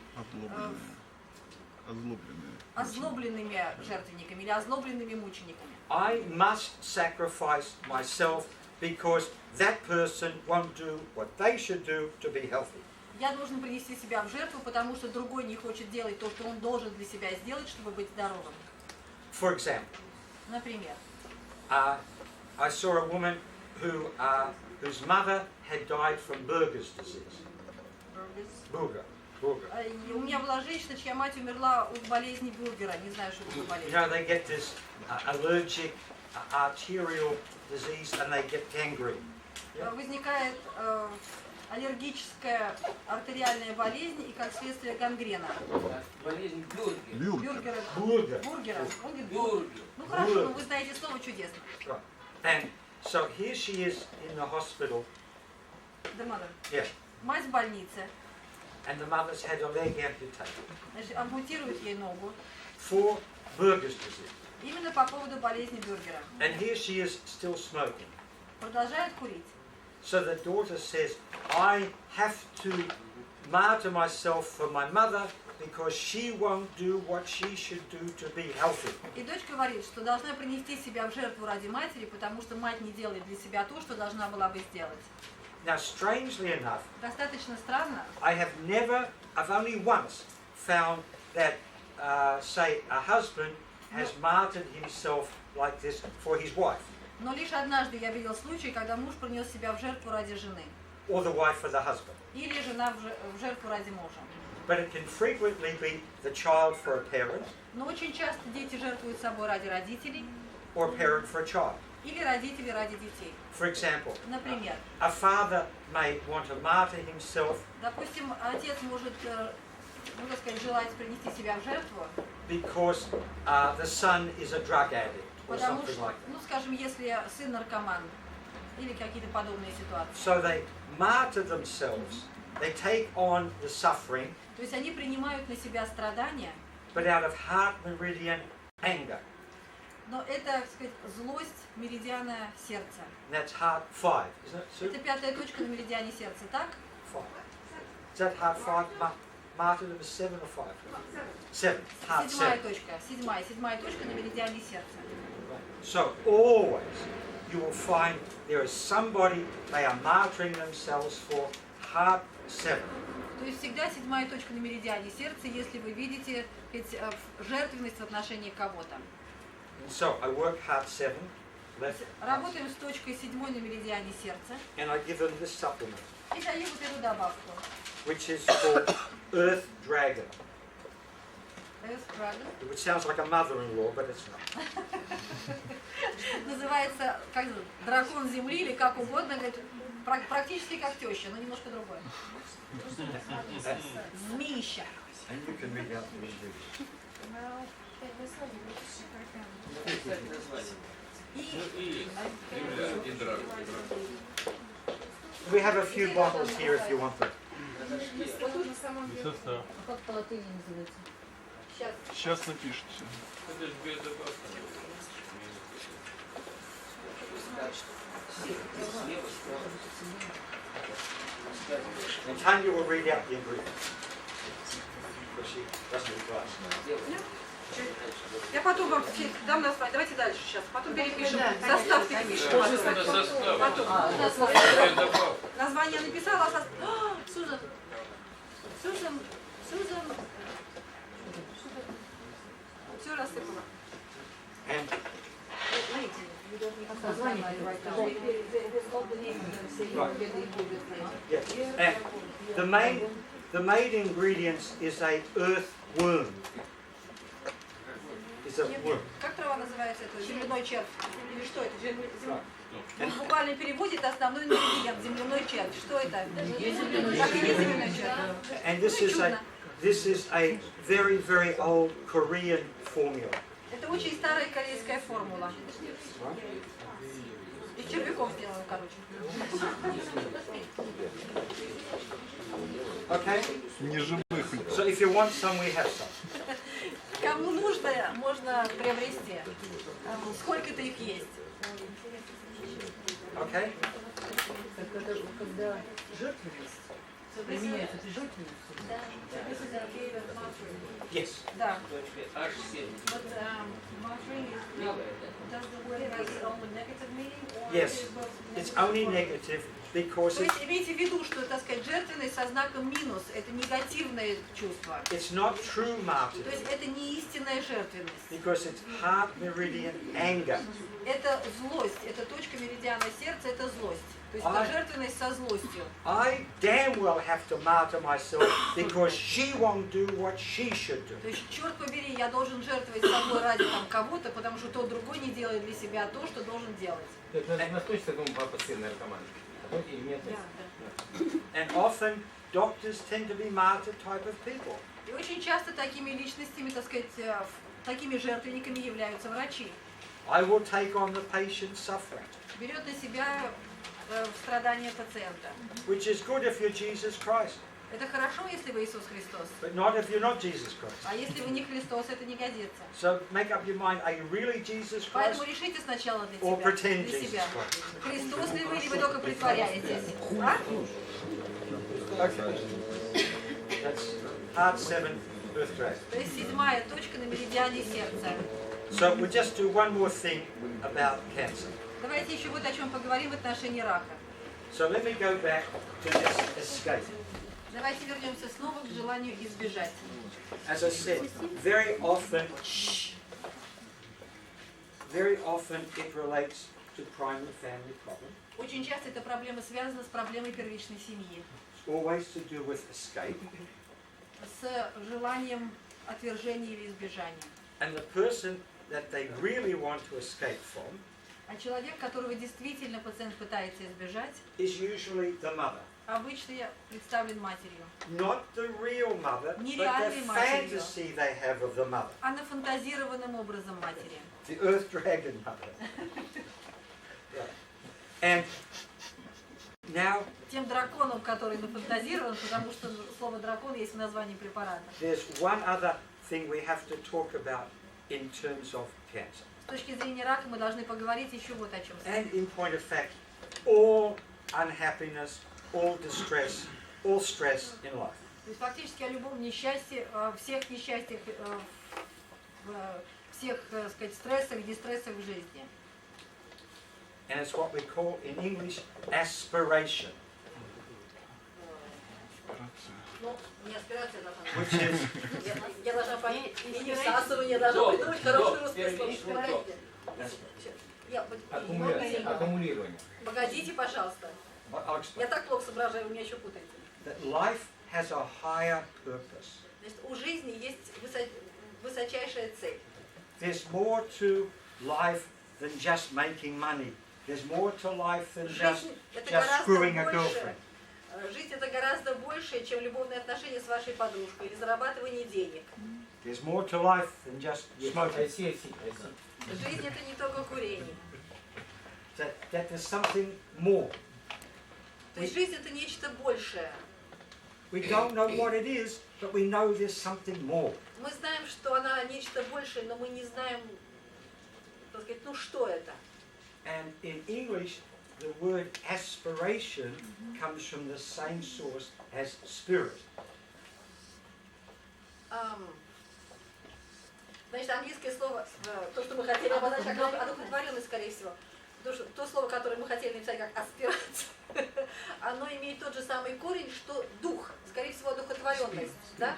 озлобленными жертвенниками или озлобленными мучениками. I must sacrifice myself because that person won't do what they should do to be healthy. Я должен принести себя в жертву, потому что другой не хочет делать то, что он должен для себя сделать, чтобы быть здоровым. For example, Например, I saw a woman whose mother had died from Buerger's disease. Buerger. у меня была женщина, чья мать умерла от болезни Бюргера. Не знаю, что это за You болезнь. know, they get this allergic arterial disease and they get gangrene. Возникает аллергическая артериальная болезнь и как следствие гангрена. Болезнь Бюргера. Бюргера. Burger. Бургера. Он говорит, Бюргер. ну хорошо, но вы знаете слово чудесно. Right. And so here she is in the hospital. The mother. Yeah. Мать в больнице. And the mother's had a leg amputated Значит, ампутируют ей ногу. for Burger's disease. Именно по поводу болезни Бюргера. And here she is still smoking. Продолжает курить. So the daughter says, I have to martyr myself for my mother because she won't do what she should do to be healthy. И дочь говорит, что должна принести себя в жертву ради матери, потому что мать не делает для себя то, что должна была бы сделать. Now, strangely enough, Достаточно странно. I've only once found that, say, a husband has martyred himself like this for his wife, Но лишь однажды я видел случай, когда муж принес себя в жертву ради жены. or the wife for the husband. Или жена в жертву ради мужа. But it can frequently be the child for a parent, Но очень часто дети жертвуют собой ради родителей, or a parent for a child. или родители ради детей. For example, Например, a father may want to martyr himself допустим, отец может, ну, так сказать, желать принести себя в жертву, because the son is a drug addict or потому something что, like ну, скажем, если сын наркоман, или какие-то подобные ситуации. that. So they martyr themselves, they take on the suffering, То есть они принимают на себя страдания, but out of heart meridian anger. но это, так сказать, злость меридиана сердца. And that's heart 5, isn't it, Sue? Это пятая точка на меридиане сердца, так? 5. Is that heart 5? Martyrdom is 7 or 5? 7. Heart Седьмая 7. точка, седьмая точка на меридиане сердца. So always you will find there is somebody they are martyring themselves for heart 7. То есть всегда седьмая точка на меридиане сердца, если вы видите жертвенность в отношении кого-то. And so I work heart 7, left, Работаем с точкой седьмой на меридиане сердца and I give them this supplement, и даем вот эту добавку. which is called Earth Dragon. Earth Dragon. It sounds like a mother-in-law, but it's not. Называется как дракон земли или как угодно, говорит, практически как теща, но немножко другое. Змеища. And you can read out the ingredients. И драк. We have a few bottles here if you want them. Как по латыни называется? Сейчас напишите. Это же биодобавка. And Tanya will read out the ingredients. Because she doesn't read glasses. Я потом вам дам название. Давайте дальше сейчас. Потом перепишем. Состав перепишем. Это состав. Потом. Биодобавка. Название написала, а состав... Сузан. Все рассыпала. And yes. And the main ingredients is a earthworm. It's a worm. Как трава называется это? Земляной червь. Или что это? В буквальном переводе это основной ингредиент. Земляной червь. Что это? Так и есть земляной червь. And this is a very, very old Korean formula. Это очень старая корейская формула. Из червяков сделана, короче. Okay? Неживых. So if you want some, we have some. Кому нужно, можно приобрести. Сколько-то их есть. Okay? Когда жертвенность применяется, это жертвенность. Yes. Да. H7. Yes. It's only negative because То есть имейте в виду, что, так сказать, жертвенность со знаком минус – это негативное чувство. it's not true То martyrdom есть это не истинная жертвенность. because it's heart meridian anger. Это злость, это точка меридиана сердца, это злость. То есть это жертвенность со злостью. I damn well have to martyr myself because she won't do what she should do. То есть, черт побери, я должен жертвовать собой ради там кого-то, потому что тот другой не делает для себя то, что должен делать. Это настойчиво, я думаю, папа сын наркоман. Или нет? And often doctors tend to be martyr type of people. И очень часто такими личностями, так сказать, такими жертвенниками являются врачи. I will take on the patient's suffering, Берет на себя страдания пациента. which is good if you're Jesus Christ, Это хорошо, если вы Иисус Христос. but not if you're not Jesus Christ. А если вы не Христос, это не годится. So make up your mind, are you really Jesus Christ? Поэтому решите сначала для Or себя, pretend для Jesus себя. Christ. Христос ли вы, или вы только притворяетесь? А? Okay. That's part 7, birth drag. То есть 7-я точка на меридиане сердца. So we'll just do one more thing about cancer. Давайте еще вот о чем поговорим в отношении рака. So let me go back to this escape. Давайте вернемся снова к желанию избежать. As I said, very often it relates to primary family problem. Очень часто эта проблема связана с проблемой первичной семьи. It's always to do with escape. С желанием отвержения или избежания. And the person that they really want to escape from А человек, которого действительно пациент пытается избежать, is usually the mother. обычно представлен матерью. Not the real mother, but the Нереальной матерью. fantasy they have of the mother. А нафантазированным образом матери. The earth dragon mother. Right. And now Тем драконом, который нафантазирован, потому что слово дракон есть в названии препарата. there's one other thing we have to talk about in terms of cancer. С точки зрения рака мы должны поговорить еще вот о чем. And in point of fact, all unhappiness, all distress, all stress in life. То есть фактически о любом несчастье, всех несчастьях, всех, так сказать, стрессах, дистрессах в жизни. And it's what we call in English aspiration, Ну, не аспирация должна быть. which is Я должна понять, и не всасывание, должна придумать хорошее русское слово. Аккумулирование. Погодите, пожалуйста. I'll explain. Я так плохо соображаю, вы меня еще путаете. That life has a higher purpose. Значит, у жизни есть высочайшая цель. There's more to life than just making money. There's more to life than Жизнь это just гораздо screwing a больше. girlfriend. Жизнь это гораздо больше, чем любовные отношения с вашей подружкой или зарабатывание денег. There's more to life than just smoking. Жизнь это не только курение. That there's something more. То есть жизнь это нечто большее. We don't know what it is, but we know there's something more. Мы знаем, что она нечто большее, но мы не знаем, так сказать, ну что это. And in English, the word aspiration comes from the same source as spirit. Значит, английское слово, то, что мы хотели обозначить как одухотворенность, скорее всего, то слово, которое мы хотели написать как аспирация, оно имеет тот же самый корень, что дух, скорее всего, одухотворенность, да?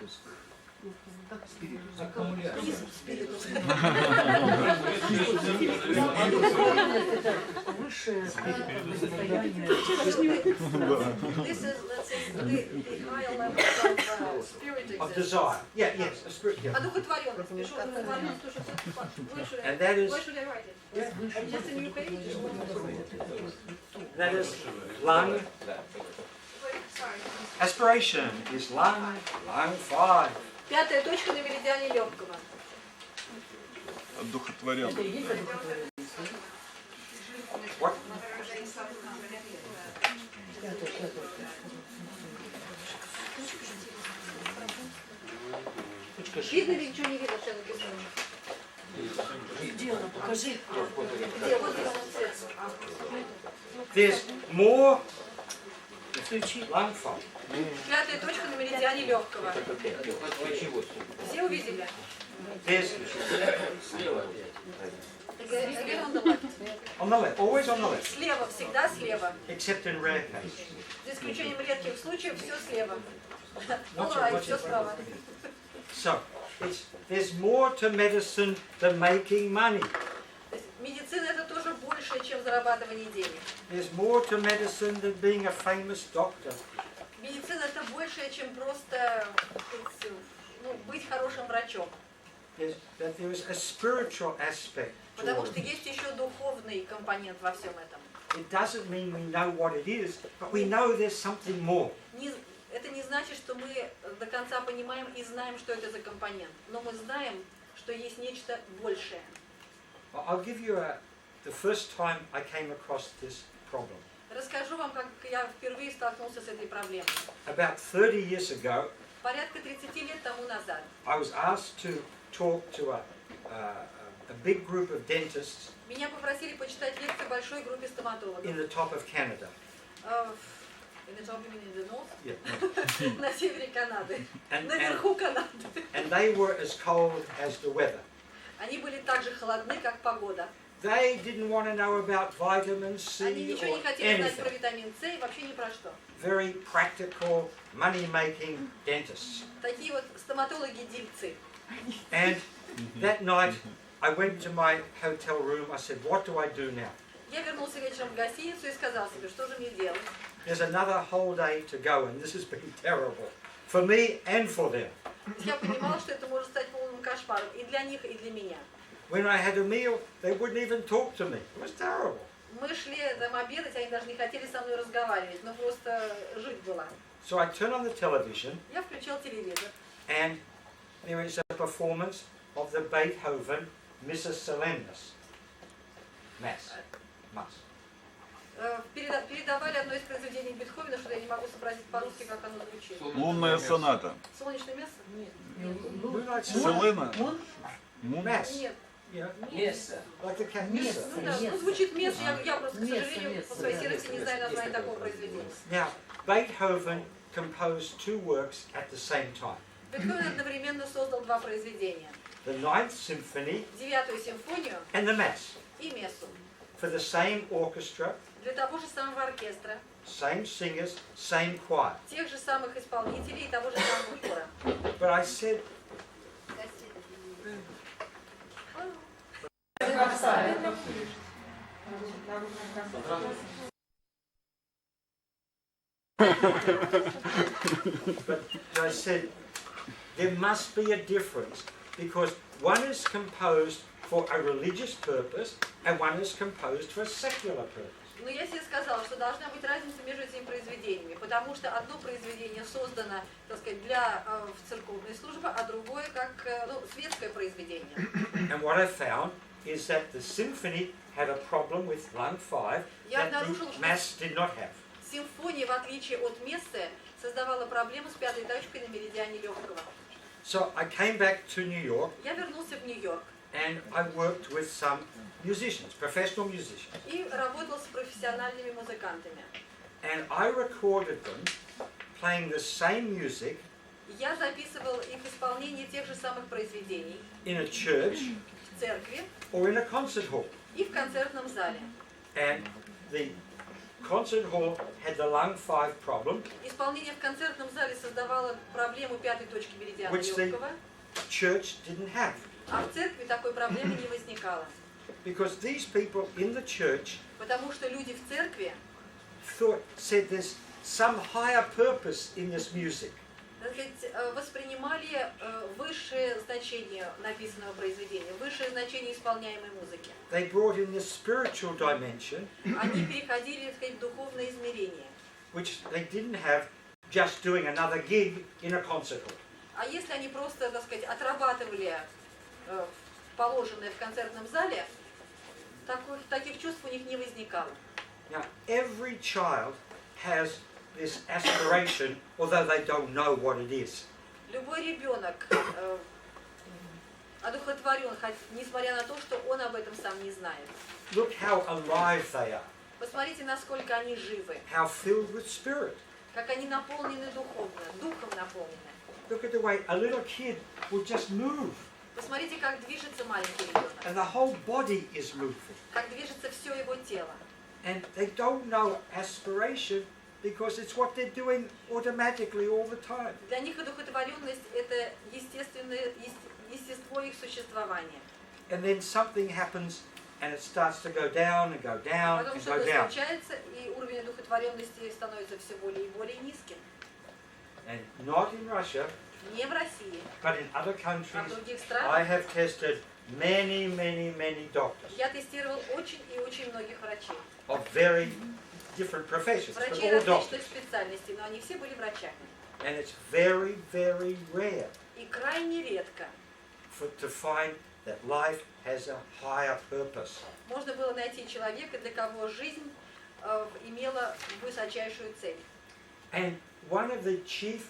Высшее состояние. This is, let's say, the higher level of spirit Of existence. desire. Yeah, yes, a spirit. Yeah. Одухотворенность. Пишу одухотворенность, потому что все And that is, Where should I write it? Just a new page? that is lung. Wait, sorry. Aspiration is lung 5. 5-я точка на меридиане легкого. Одухотворенный. What? Видно или ничего не видно, что я написала? Где она? Покажи. Где? Вот где он цвет. There's more Включи. lung 5. 5-я точка на меридиане легкого. Все увидели? There's Again on the left. on the left, always on the left, Слева, всегда слева. except in rare cases. За исключением редких случаев, все слева. What's All right, it- все справа. So, there's more to medicine than making money. То есть медицина это тоже больше, чем зарабатывание денег. There's more to medicine than being a famous doctor. Медицина это больше, чем просто ну, быть хорошим врачом. That there is a spiritual aspect to Потому all что of this. есть еще духовный компонент во всем этом. It doesn't mean we know what it is, but we know there's something more. значит, что мы до конца понимаем и знаем, что это за компонент. Но мы знаем, что есть нечто большее. I'll give you the first time I came across this problem. Расскажу вам, как я впервые столкнулся с этой проблемой. About 30 years ago, Порядка 30 лет тому назад I was asked to talk to a big group of dentists меня попросили почитать лекцию большой группе стоматологов. in the top of Canada. In the top, you mean in the north? Yeah. На севере Канады. And, Наверху Канады. and they were as cold as the weather. Они были так же холодны, как погода. They didn't want to know about vitamin Они C ничего не or хотели знать про anything. витамин С и вообще ни про что. Very practical, money-making dentists. Такие вот стоматологи-дельцы. And that night, I went to my hotel room. I said, what do I do now? Я вернулся вечером в гостиницу и сказал себе, что же мне делать. There's another whole day to go, and this has been terrible for me and for them. Я понимал, что это может стать полным кошмаром и для них, и для меня. When I had a meal, they wouldn't even talk to me. It was terrible. Мы шли там обедать, они даже не хотели со мной разговаривать, но просто жить была. So I turned on the television, Я включил телевизор, and there is a performance of the Beethoven Missa Solemnis. Mass. передавали одно из произведений Бетховена, что я не могу сообразить по-русски, как оно звучит. Лунная соната. Солнечное место? Moonlight Селена. Mун? Mass. Нет. Yeah. Место. Like the cat Missa. Ну да, ну звучит место, я просто, к сожалению, по своей серости не знаю название такого произведения. Now, Beethoven composed two works at the same time. Бетховен одновременно создал два произведения. The Ninth Symphony Девятую симфонию and the Mass. и мессу. For the same orchestra, Для того же самого оркестра, same singers, same choir. тех же самых исполнителей и того же самого хора. But I said, there must be a difference because one is composed for a religious purpose and one is composed for a secular purpose. Но я себе сказала, что должна быть разница между этими произведениями, потому что одно произведение создано, так сказать, для церковной службы, а другое как светское произведение. And what I found is that the symphony had a problem with lung 5 that the Mass did not have. Симфония, в отличие от мессы, создавала проблему с пятой точкой на меридиане легкого. So I came back to New York Я вернулся в Нью-Йорк and I worked with some musicians, professional musicians. и работал с профессиональными музыкантами. And I recorded them playing the same music Я записывал их исполнение тех же самых произведений in a church в церкви or in a concert hall. и в концертном зале. And the concert hall had the lung 5 problem, Исполнение в концертном зале создавало проблему пятой точки меридиана Which the- легкого, church didn't have. а в церкви такой проблемы не возникало. Because these people in the church Потому что люди в церкви said there's some higher purpose in this music. так сказать, воспринимали высшее значение написанного произведения, высшее значение исполняемой музыки. They brought in this spiritual dimension, Они переходили, так сказать, в духовное измерение. which they didn't have just doing another gig in a concert hall. А если они просто, так сказать, отрабатывали положенное в концертном зале, таких чувств у них не возникало. Now, every child has this aspiration, although they don't know what it is. Любой ребенок одухотворен, несмотря на то, что он об этом сам не знает. Look how alive they are, Посмотрите, насколько они живы, how filled with spirit. как они наполнены духовно, духом наполнены. Look at the way a little kid will just move, Посмотрите, как движется маленький ребенок, and the whole body is moving. как движется все его тело. And they don't know aspiration because it's what they're doing automatically all the time. Для них одухотворенность – это естество их существования. And then something happens and it starts to go down and go down Потом and go что-то down. случается, и уровень одухотворенности становится все более и более низким. And not in Russia, Не в России, but in other а в countries. других I странах. have tested many doctors Я тестировал очень и очень многих врачей. of very different professions, but Врачей all различных doctors. специальностей, но они все были врачами. And it's very, very rare И крайне редко to find that life has a higher purpose. можно было найти человека, для кого жизнь имела высочайшую цель. And one of the chief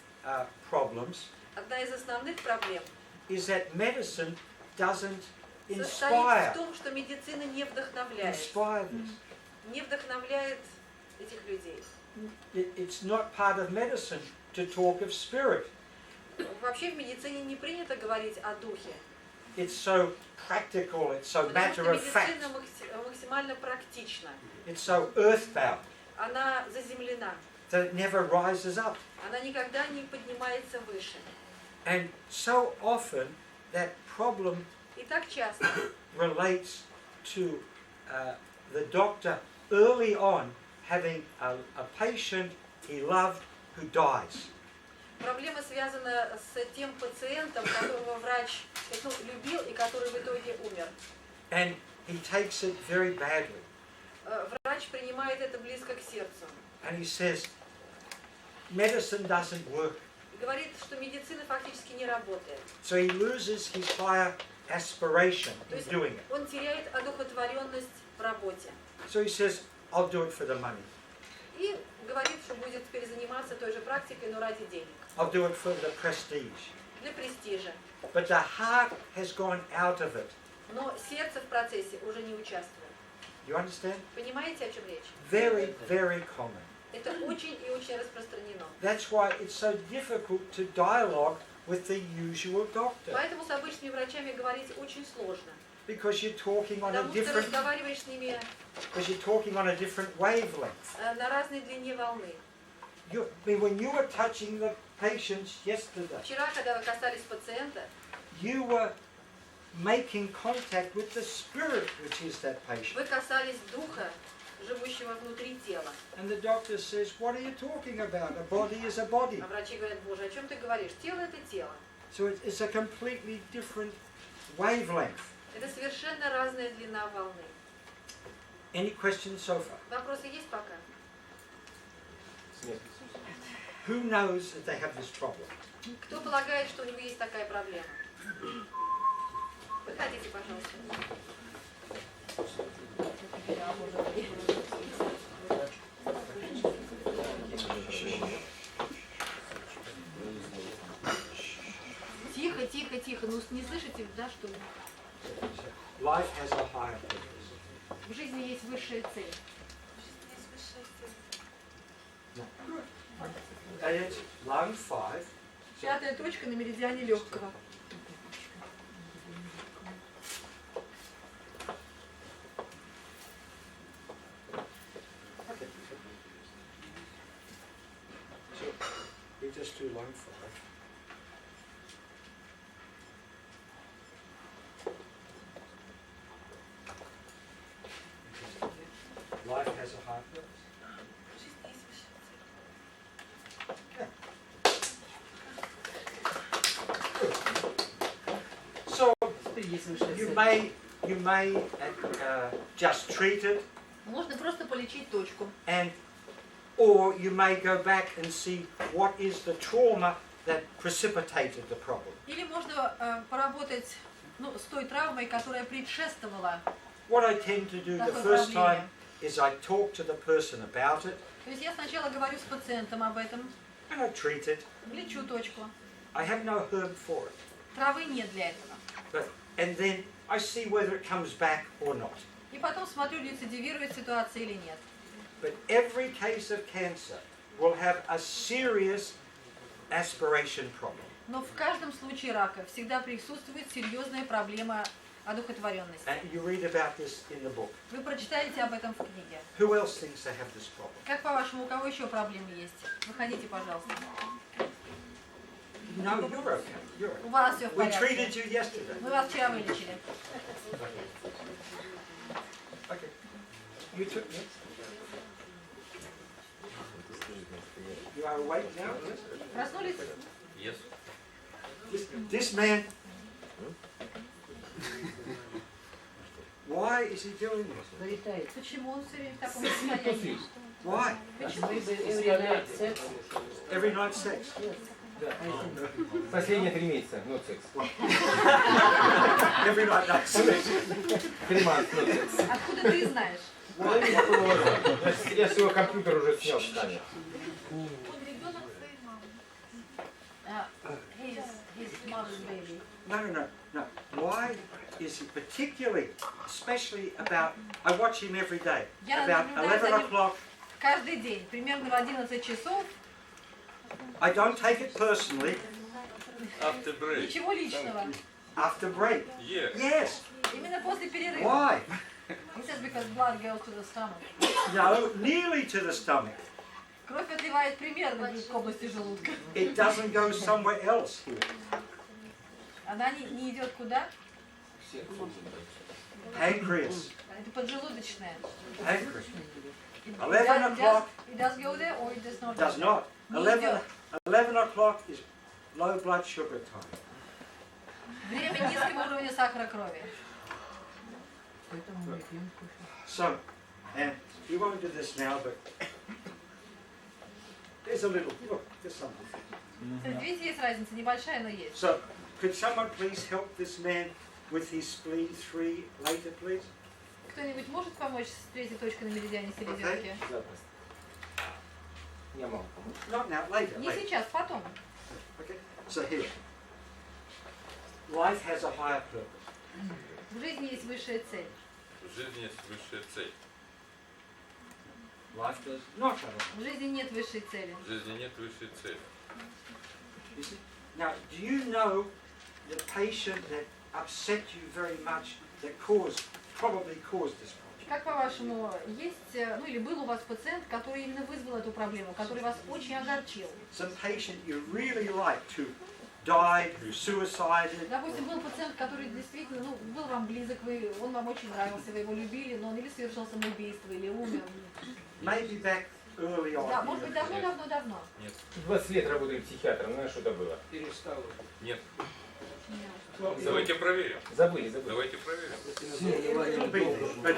problems Одна из основных проблем is that medicine doesn't состоит inspire в том, что медицина не вдохновляет. this. Не вдохновляет этих людей. It's not part of medicine to talk of spirit. Вообще в медицине не принято говорить о духе. It's so practical, it's so Потому что matter of fact, медицина максимально практична. it's so earthbound Она заземлена. that it never rises up. Она никогда не поднимается выше. And so often that problem И так часто relates to the doctor early on having a patient he loved who dies. проблема связана с тем пациентом, которого врач любил и который в итоге умер. And he takes it very badly. Врач принимает это близко к сердцу. And he says, medicine doesn't work. И говорит, что медицина фактически не работает. So he loses his higher aspiration То in есть doing it. он теряет одухотворенность в работе. So he says, I'll do it for the money. И говорит, что будет теперь заниматься той же практикой, но ради денег. I'll do it for the prestige. Для престижа. But the heart has gone out of it. Но сердце в процессе уже не участвует. You understand? Понимаете, о чем речь? Very, very common. Это очень и очень распространено. That's why it's so difficult to dialogue with the usual doctor. Поэтому с обычными врачами говорить очень сложно. Because you're talking on a Потому что different, разговариваешь с ними wavelength. на разной длине волны. I mean, when you were touching the patients yesterday, Вчера, когда вы касались пациента, you were making contact with the spirit, which is that patient. вы касались духа, живущего внутри тела. And the doctor says, what are you talking about? A body is a body. А врачи говорят, Боже, о чем ты говоришь? Тело – это тело. So it's a completely different wavelength. Это совершенно разная длина волны. Any questions so far? Вопросы есть пока? Who knows that they have this problem? Кто полагает, что у него есть такая проблема? Выходите, пожалуйста. Тихо, тихо, тихо. Ну не слышите, да, что Life has a higher purpose. в жизни есть высшая цель. And it's lung 5. Пятая точка на меридиане легкого. Okay. So we just do lung 5. Life has a higher purpose. So you may just treat it, Можно просто полечить точку. or you may go back and see what is the trauma that precipitated the problem. Или можно поработать с той травмой, которая предшествовала. What I tend to do the first time is I talk to the person about it, То есть я сначала говорю с пациентом об этом, and I treat it. лечу точку. I have no herb for it, Травы нет для этого. and then I see whether it comes back or not. И потом смотрю, рецидивирует ситуация или нет. But every case of cancer will have a serious aspiration problem. Но в каждом случае рака всегда присутствует серьезная проблема одухотворенности. And you read about this in the book. Вы прочитаете об этом в книге. Who else thinks they have this problem? Как по-вашему, у кого еще проблемы есть? Выходите, пожалуйста. No, you're okay. You're У okay. вас все в We treated порядке. you yesterday. Мы вас вчера вылечили. Okay. You took this? You are awake now? Yes? Проснулись? Yes. This man. Why is he doing this? Почему он все время в таком состоянии? Why? Почему? Maybe every night sex. Every night sex. Последние 3 месяца, no sex. Every night no sex. 3 months, no sex. Откуда ты знаешь? Половина глаза. Значит, я с его компьютер уже снял станет. His mother's baby. No. Why is he particularly, especially about, I watch him every day, Я about наблюдаю за 11 ним o'clock. каждый день, примерно в 11 часов. I don't take it personally. After break. Ничего личного. After break. Yes. Yes. Именно после перерыва. Why? He says because blood goes to the stomach. No, nearly to the stomach. Кровь отливает примерно к области желудка. It doesn't go somewhere else here. Она не идет куда? Pancreas. Это поджелудочная. Pancreas. It 11 o'clock. does go there or it does not go Does there? not. Не 11, идет. 11 o'clock is low blood sugar time. Время низкого уровня сахара крови. So, and you won't do this now, but there's a little, look, there's something. Видите, есть разница, небольшая, но есть. So, could someone please help this man with his spleen 3 later, please? Кто-нибудь может помочь с третьей точкой на меридиане селезенки? Запросто. Я могу помочь. Not now, later. Не later. сейчас, потом. Okay, so here. Life has a higher purpose. В жизни есть высшая цель. В жизни есть высшая цель. Life does not have a В жизни нет высшей цели. В жизни нет высшей цели. you see? Now, do you know the patient that upset you very much, that probably caused this problem? Как по-вашему, есть, ну или был у вас пациент, который именно вызвал эту проблему, который вас очень огорчил? Some patient you really liked who died, who suicided, Допустим, был пациент, который действительно, ну, был вам близок, он вам очень нравился, вы его любили, но он или совершил самоубийство, или умер. maybe back early on. Да, может быть, давно-давно-давно. Нет. 20 лет работали психиатром, знаешь, что это было? Нет. Well, Давайте проверим. Забыли. Давайте проверим. but,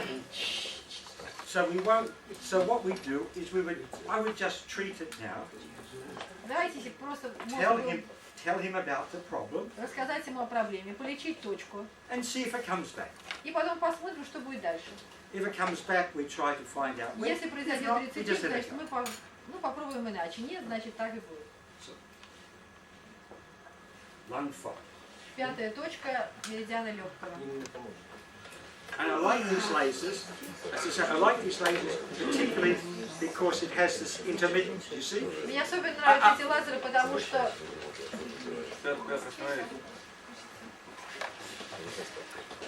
so we won't. So what we do is I would just treat it now. Давайте просто Tell him about the problem рассказать ему о проблеме, полечить точку, and see if it comes back. и потом посмотрим, что будет дальше. If it comes back, we try to find out. When. Если If произойдет not, we рецидив, just let it значит, go. мы попробуем иначе. Нет, значит, так и будет. Lung 5. Пятая точка меридиана легкого. And I like these lasers. As I say, I like these lasers particularly because it has this intermittent. You see? Мне особенно нравятся эти лазеры, потому что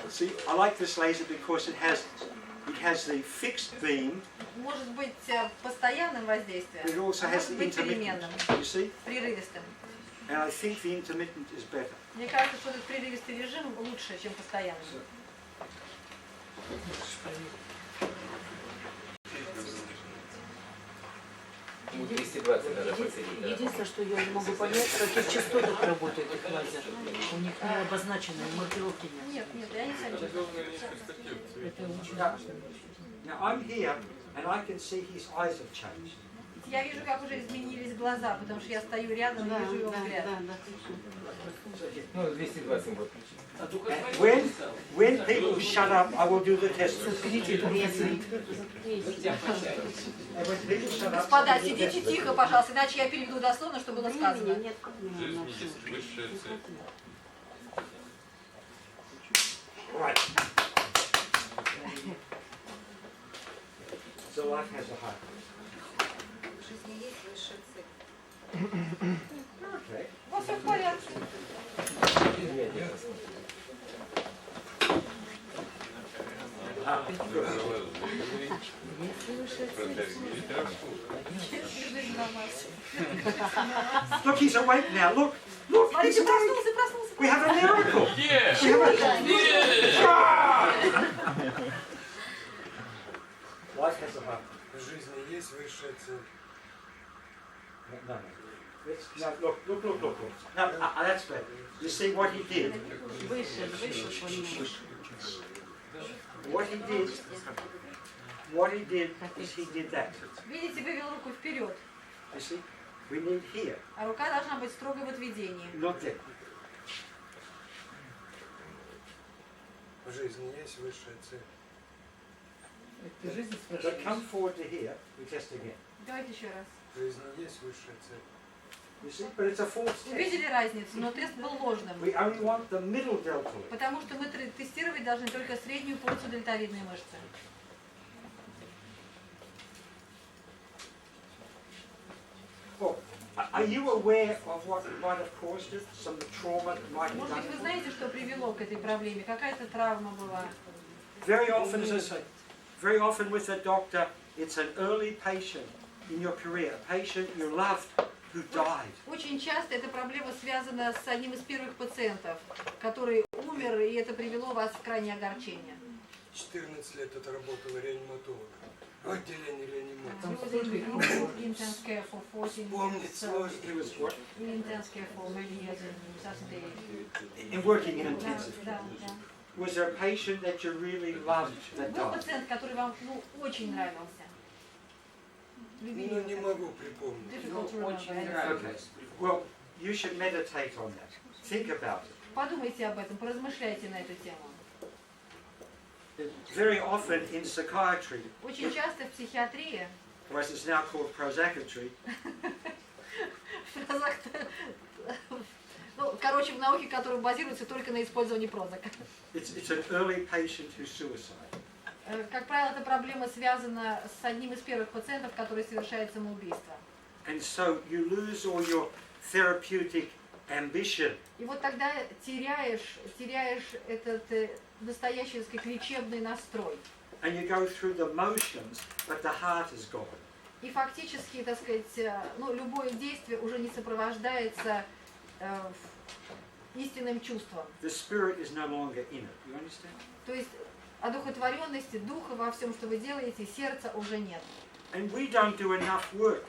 See, I like this laser because it has the fixed beam, может быть постоянным воздействием, but it also а has может the быть intermittent. переменным, You see? прерывистым. And I think the intermittent is better. Мне кажется, что этот прерывистый режим лучше, чем постоянный. Ему 220 надо подсадить. Да. Единственное, что я не могу понять, в каких частотах работает их лазер. У них не обозначено, маркировки нет. Нет, я не согласна. Это очень Now, важно. now I'm here and I can see his eyes have changed. Я вижу, как уже изменились глаза, потому что я стою рядом и вижу его взгляд. So here. Ну, 220 будет. And when people shut up, I will do the test. And when people shut up, Господа, сидите тихо, пожалуйста, иначе я переведу дословно, что было сказано. В жизни есть высшая цель. right. So life has a heart. В жизни есть высшая цель. Okay. У вас все в порядке. Look, he's awake now. Look, he's Смотрите, awake. проснулся. We have a miracle. Yeah. We have a... Life has a heart. В жизни есть высшая цель. No. No, look. No, that's bad. You see what he did? Выше. What he did is he did that. Видите, вывел руку вперед. You see? We need here, А рука должна быть строго в отведении. not there. В жизни есть высшая цель. Ты жизнь But спрашиваешь? come forward to here, we test again. Давайте еще раз. В жизни есть высшая цель. You see, but it's a false test. Увидели разницу, но тест был ложным. We only want the middle deltoid. Потому что мы тестировать должны только среднюю порцию дельтовидной мышцы. Well, are you aware of what might have caused it? Some trauma that might have Может done быть, вы it? знаете, что привело к этой проблеме? Какая-то травма была. Very often, as I say, very often with a doctor, it's an early patient in your career, a patient you loved who died. Очень часто эта проблема связана с одним из первых пациентов, который умер, и это привело вас в крайнее огорчение. 14 лет отработал реаниматологом в отделении реанимации. Там столько их было. Intense care for 14 Помнить years. сложно. He was what? Intense care for many years in resuscitation. In working in Да, intensive care. да, да. Was there a patient that you really loved that Был died? пациент, который вам очень нравился. Любили Ну, не его. могу припомнить. Difficult to remember. Okay. Well, you should meditate on that. Think about it. Подумайте об этом, поразмышляйте на эту тему. Very often in psychiatry, Очень часто в психиатрии, or as it's now called prosacatry, ну, короче, в науке, которая базируется только на использовании прозака. it's an early patient who's suicide. Как правило, эта проблема связана с одним из первых пациентов, который совершает самоубийство. And so you lose all your therapeutic ambition. И вот тогда теряешь этот настоящий, так сказать, лечебный настрой. And you go through the motions, but the heart is gone. И фактически, так сказать, ну, любое действие уже не сопровождается истинным чувством. The spirit is no longer in it. You understand? То есть одухотворенности, духа во всем, что вы делаете, сердца уже нет. And we don't do enough work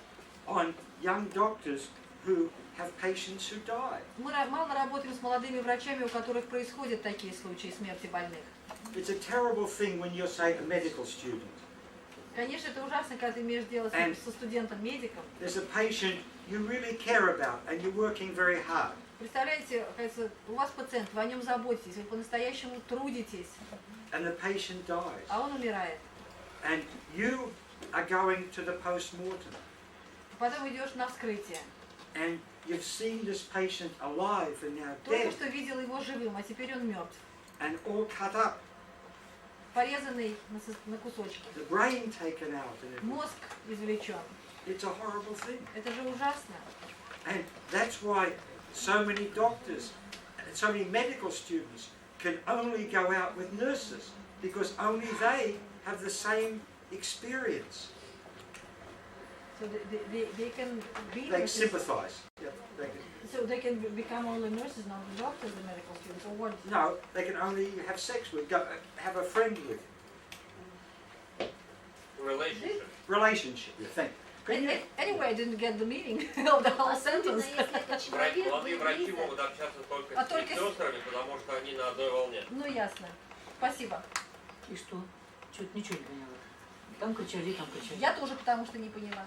on young doctors who have patients who die. Мы мало работаем с молодыми врачами, у которых происходят такие случаи смерти больных. It's a terrible thing when you're, say, a medical student. Конечно, это ужасно, когда ты имеешь дело со студентом-медиком. There's a patient you really care about and you're working very hard. Представляете, кажется, у вас пациент, вы о нем заботитесь, вы по-настоящему трудитесь, And the patient dies. а он умирает. And you are going to the post-mortem. Потом идешь на вскрытие. And you've seen this patient alive and now Только dead что видел его живым, а теперь он мертв. and all cut up. Порезанный на кусочки. The brain taken out and everything. Мозг извлечен. It's a horrible thing. Это же ужасно. And that's why so many doctors, so many medical students can only go out with nurses because only they have the same experience. So they can be They nurses. sympathise. Yeah, they can, So they can become only nurses, not doctors, the medical students, or what? no, they can only have sex with, have a friend with. Relationship. Relationship, yeah, thank you. Can you- Anyway, I didn't get the meaning of the whole sentence. Молодые врачи могут общаться только А с только с- медсестрами, потому что они на одной волне. Ну, ясно. Спасибо. И что? Чё-то ничего не поняла. Там кричали, там кричали. Я тоже потому что не поняла.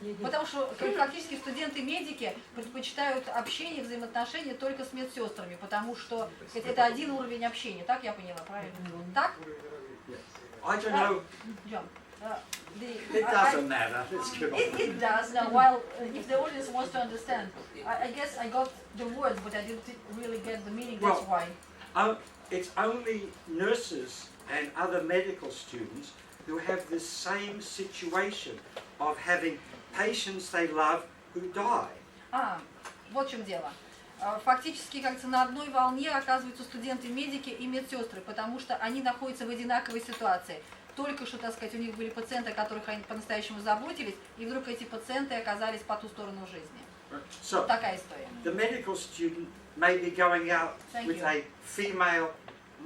Нет. Потому что практически студенты-медики предпочитают общение, взаимоотношения только с медсестрами, потому что это один уровень общения, так я поняла, правильно? Так? I don't know, John, it doesn't matter, let's go on. It does. Now, while if the audience wants to understand, I guess I got the words, but I didn't really get the meaning. That's Well- why. It's only nurses and other medical students who have the same situation of having patients they love who die. Вот в чем дело. Фактически, кажется, на одной волне оказываются студенты-медики и медсестры, потому что они находятся в одинаковой ситуации. Только что, так сказать, у них были пациенты, о которых они по-настоящему заботились, и вдруг эти пациенты оказались по ту сторону жизни. So, Вот такая история. the medical student may be going out Thank with you. a female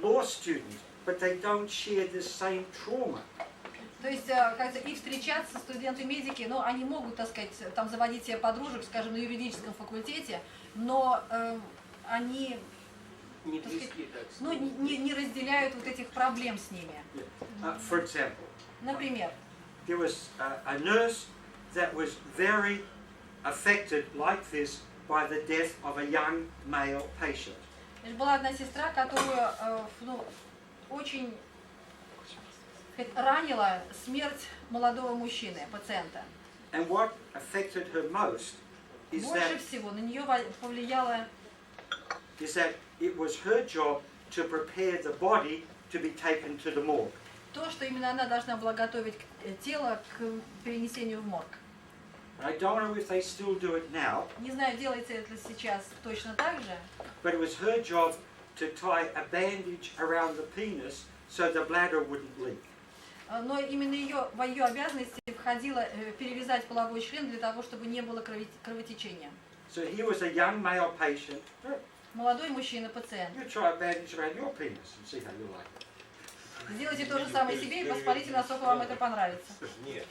law student, but they don't share the same trauma. То есть, кажется, и встречаться студенты-медики, ну, они могут, так сказать, там заводить себе подружек, скажем, на юридическом факультете, но они, так сказать, ну, не разделяют вот этих проблем с ними. For example, Например, there was a nurse that was very affected like this by the death of a young male patient. Была одна сестра, которую очень ранила смерть молодого мужчины, пациента. And what affected her most is Больше всего на нее повлияло, that it was her job to prepare the body to be taken to the morgue. то, что именно она должна была готовить тело к перенесению в морг. I don't know if they still do it now, Не знаю, делается это сейчас точно так же, but it was her job to tie a bandage around the penis so the bladder wouldn't leak. но именно в ее обязанности входило перевязать половой член для того, чтобы не было кровотечения. So here was a young male patient. Молодой мужчина, пациент. You try a bandage around your penis and see how you like it. Сделайте то же самое себе и посмотрите, насколько вам это понравится. Нет.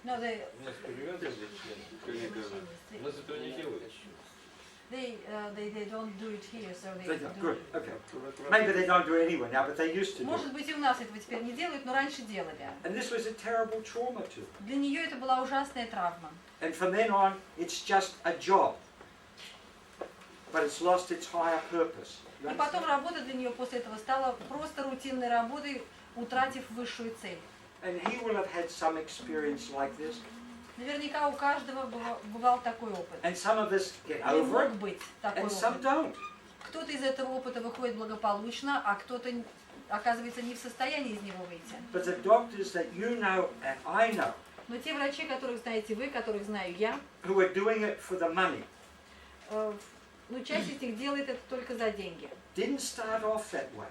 No, У нас перевязывали член, коллега, у нас этого не делают. they don't do it here, so they They do don't. Good. it. Okay. Maybe they don't do it anyway now, but they used to do Может it. быть, и у нас этого теперь не делают, но раньше делали. And this was a terrible trauma to them. Для нее это была ужасная травма. And from then on, it's just a job. But it's lost its higher purpose. You И потом understand? работа для нее после этого стала просто рутинной работой, утратив высшую цель. And he will have had some experience like this. Наверняка у каждого бывал такой опыт. And some of us get Или over мог it, быть такой and some опыт. don't. Кто-то из этого опыта выходит благополучно, а кто-то оказывается не в состоянии из него выйти. But the doctors that you know and I know, Но те врачи, которых знаете вы, которых знаю я, who are doing it for the money, часть из них делает это только за деньги. didn't start off that way.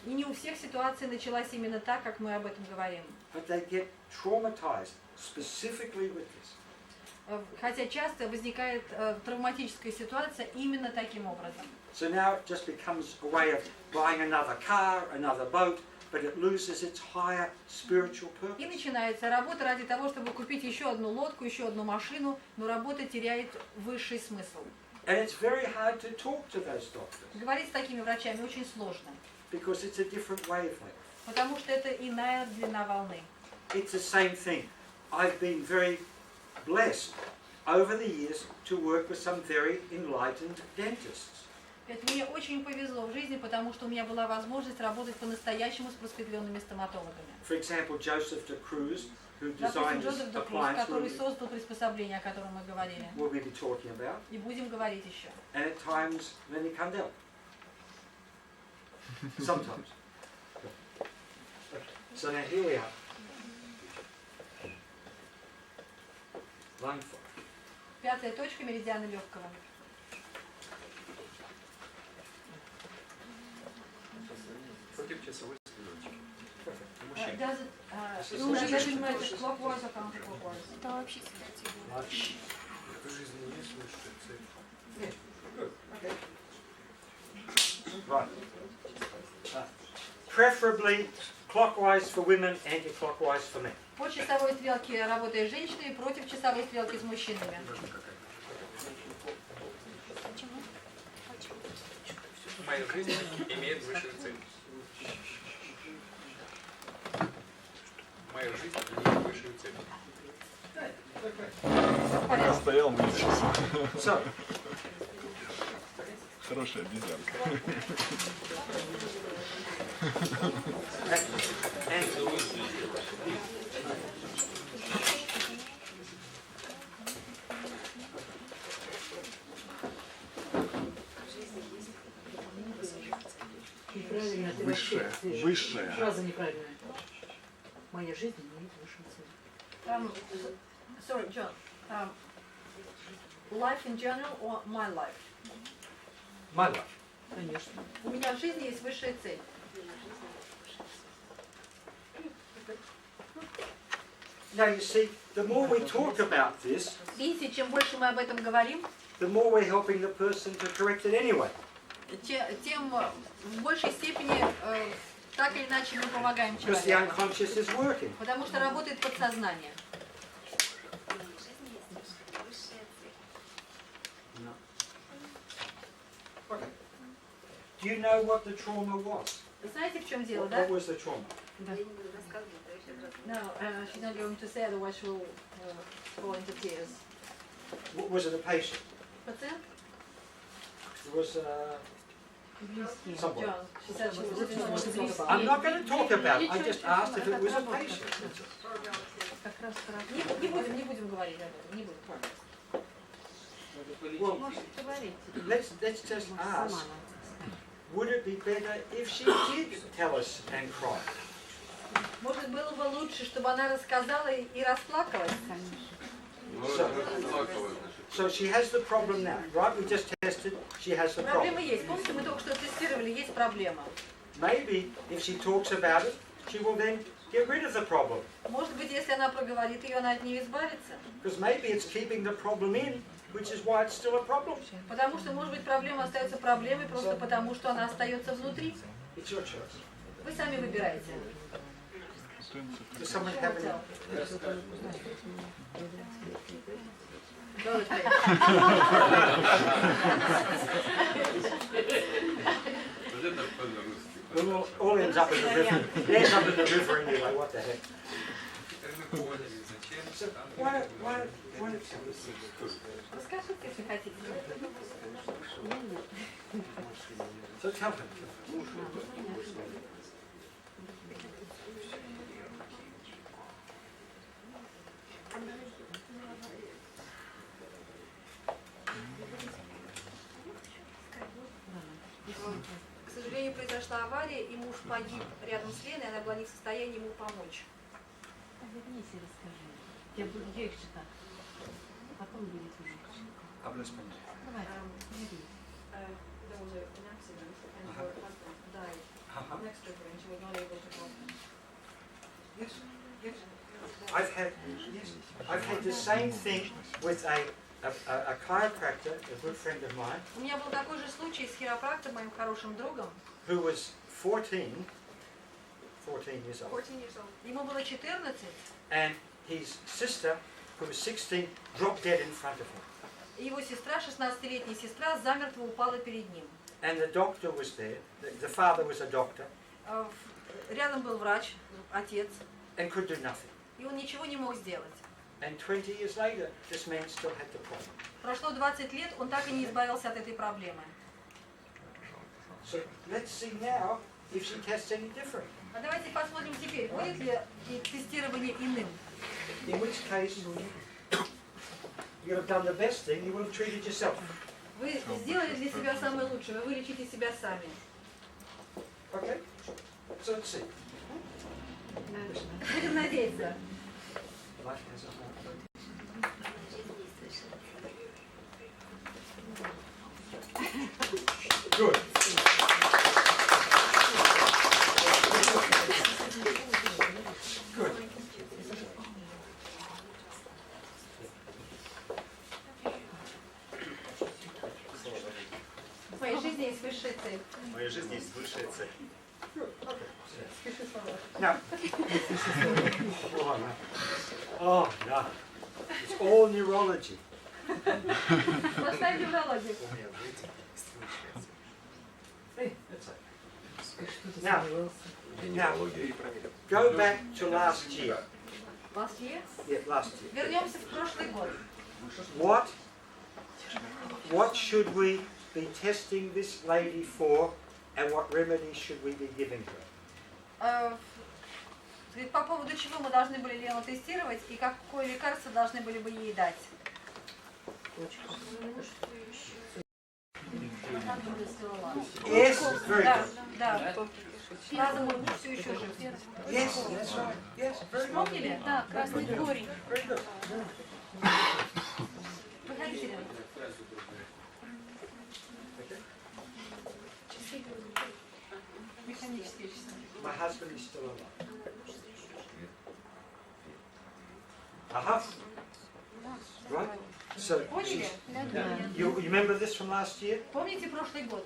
И не у всех ситуация началась именно так, как мы об этом говорим. But they get traumatized specifically with this. Хотя часто возникает травматическая ситуация именно таким образом. So now it just becomes a way of buying another car, another boat, but it loses its higher spiritual И purpose. начинается работа ради того, чтобы купить еще одну лодку, еще одну машину, но работа теряет высший смысл. And it's very hard to talk to those doctors Говорить с такими врачами очень сложно, because it's a different wavelength. потому что это иная длина волны. It's the same thing. I've been very blessed over the years to work with some very enlightened dentists. Это мне очень повезло в жизни, потому что у меня была возможность работать по-настоящему с просветленными стоматологами. For example, Joseph de Cruz, who Допустим, designed Джозеф this де Круз, appliance, который создал приспособление, о котором мы говорили, we'll be talking about, и будем говорить еще. and at times many Kandel. Sometimes. So now here we are. Line 5. Пятая точка меридиана легкого. Против часовой стрелочки. Does it, does it matter clockwise or counterclockwise? Это вообще ситуация. В жизни есть высшая цель. Right. Preferably clockwise for women, anti-clockwise for men. По часовой стрелке работает с женщиной, против часовой стрелки с мужчинами. Моя жизнь имеет высшую цель. Моя жизнь имеет высшую цель. Пока стоял, вылечился. So, Хорошая обезьянка. Неправильно, ты Высшая, вообще слышишь. высшая. Фраза неправильная. Моя жизнь имеет высшую цель. Sorry, John. Life in general or my life? My life. Конечно. У меня в жизни есть высшая цель. now you see, the more we talk about this, Видите, чем больше мы об этом говорим, the more we're helping the person to correct it anyway. тем в большей степени так или иначе мы помогаем Because the человеку. unconscious is working. Потому что работает подсознание. Okay. Do you know what the trauma was? Знаете, в чем дело, What, да? what was the trauma? No, she's not going to say, otherwise she will fall into tears. Was it a patient? Пациент? It was Близкие. someone. John. She said she was I'm not going to talk about it. I just asked if it was a patient. Как раз про... Не будем говорить об этом, не будем. Well, Может, говорить. let's just ask, would it be better if she did tell us and cry? Может, было бы лучше, чтобы она рассказала и расплакалась? So she has the problem now, right? We just tested, she has the Проблема problem. есть. Помните, мы только что тестировали, есть проблема. Maybe if she talks about it, she will then get rid of the problem. Может быть, если она проговорит ее, она от нее избавится. Because maybe it's keeping the problem in, which is why it's still a problem. Потому что, может быть, проблема остается проблемой просто потому, что она остается внутри. It's your choice. Вы сами выбираете. Does someone have any? We'll all ends up in the river. It ends up in the river anyway, what the heck. So why Расскажите, если хотите. so tell him. К сожалению, произошла авария, и муж погиб рядом с Леной, она была не в состоянии ему помочь. Вернись и расскажи. Я буду легче так. Потом будет уже. Habla español. Давай, говори. There was an accident and her husband died next to her and she was not able to help him. Yes, yes. I've had the same thing with a chiropractor, a good friend of mine, У меня был такой же случай с хиропрактом, моим хорошим другом. who was 14 years old, 14 years old. Ему было 14, and his sister, who was 16, dropped dead in front of him. и его сестра, 16-летняя сестра, замертво упала перед ним. And the doctor was there, the father was a doctor, Рядом был врач, отец, and could do nothing. и он ничего не мог сделать. And 20 years later, this man still had the problem. Прошло 20 лет, он так и не избавился от этой проблемы. So let's see now if she tests any different. А давайте посмотрим теперь, будет ли тестирование иным. In which case, you have done the best thing, you will have treated yourself. Вы сделали для себя самое лучшее, вы лечите себя сами. Okay? So let's see. Будем надеяться. Life has a heart. Good. Good. В моей жизни есть высшая цель. В моей жизни есть высшая цель. Now. Oh no. It's all neurology. Поставь неврологию. У меня в жизни есть высшая цель. Hey, that's it. Что ты Now, сомневался? go back to last year. Last year? Yeah, last year. Вернемся в прошлый год. What should we be testing this lady for, and what remedies should we be giving her? По поводу чего мы должны были Лену тестировать и какое лекарство должны были бы ей дать? Yes, very Да, good. да. Фраза «мой муж все еще жив». Yes, that's right. Yes, very good. Вспомнили? Да, красный корень. Very good. Выходите, Лена. Механические часы. My husband is still alive. Aha. Right. So, Поняли? you remember this from last year? Помните прошлый год?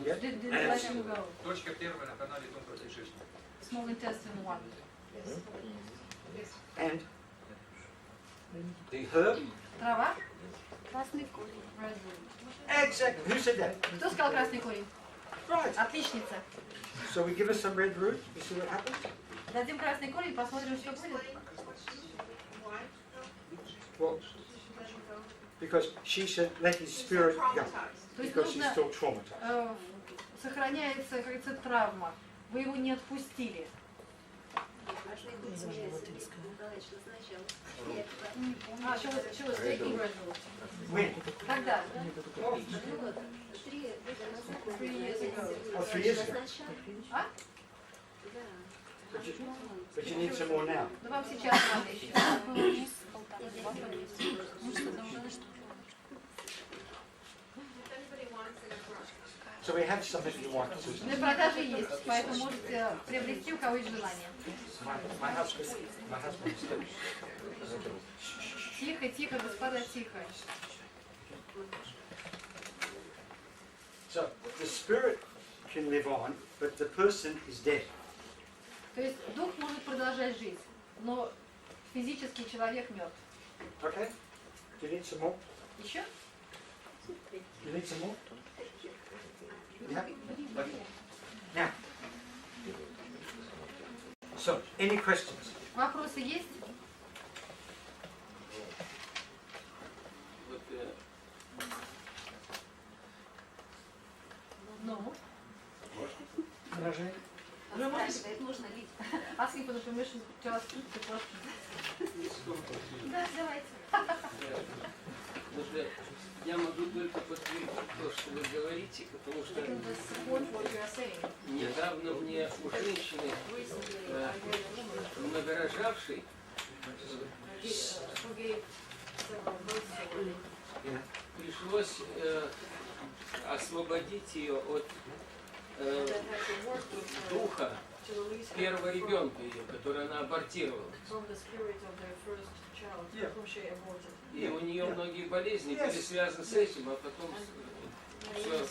Yeah. Did And let you go. Точка первая на канале тонкого кишечника. Small intestine 1. And the herb? Трава? Красный корень. Exactly. Who said that? Кто сказал красный корень? Right. Отличница. So we give her some red root. You see what happens? Дадим красный корень, посмотрим, что будет. Well, because she should let his spirit go. То есть Because she's нужно, still traumatized. сохраняется, как говорится, травма. Вы его не отпустили. She was taking When? Когда? 3 years ago. Oh, 3 years ago. А? But you need some more now. Ну вам сейчас надо еще. So we have something you want to. На продаже есть, поэтому можете приобрести, у кого есть желание. My husband is still. Тихо, тихо, господа, тихо. So the spirit can live on, but the person is dead. То есть дух может продолжать жить, но физический человек мертв. Okay? Do you need some more? Еще? You need some more? Yeah? Okay. Now. So, any questions? Вопросы есть? Вот, Ну? Выражение? Вы можете? Нужно лить. Asking for the permission to ask the question. Да, давайте. Потому что я могу только подтвердить то, что вы говорите, потому что недавно мне у женщины, многорожавшей, пришлось освободить ее от духа первого ребенка ее, который она абортировала. И у нее многие болезни были связаны с этим, а потом все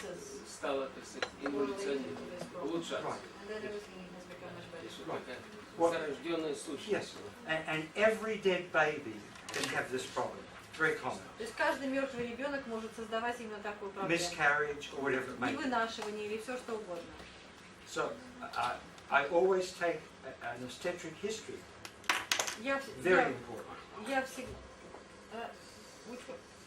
стало, так сказать, эволюционировать, улучшаться. Зарожденная сущность. And every dead baby can have this problem. Very common. То есть каждый мертвый ребенок может создавать именно такую проблему. Miscarriage or whatever it may И be. вынашивание, или все что угодно. So, I always take an obstetric history. Very important. Я всегда...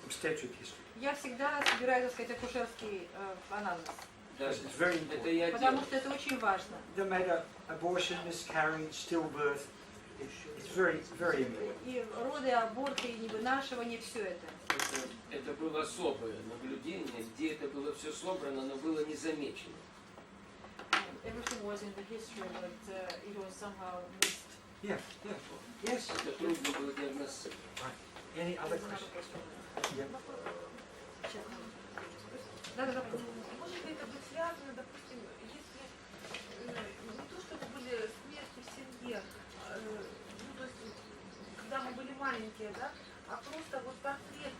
Obstetric history. Я всегда собираю, так сказать, акушерский анамнез. It's very important. Потому что это очень важно. No matter abortion, miscarriage, stillbirth, it's very, very important. И роды, аборты, и невынашивание, все это. Это было особое наблюдение, где это было все собрано, но было не замечено. Everything was in the history, but it was somehow missed. Yeah, yeah. Yes. Это трудно было диагностировать. Any other questions? Yeah. Да. Может ли это быть связано, допустим, если не то, чтобы были смерти в семье, ну, то есть, когда мы были маленькие, да, а просто вот портрет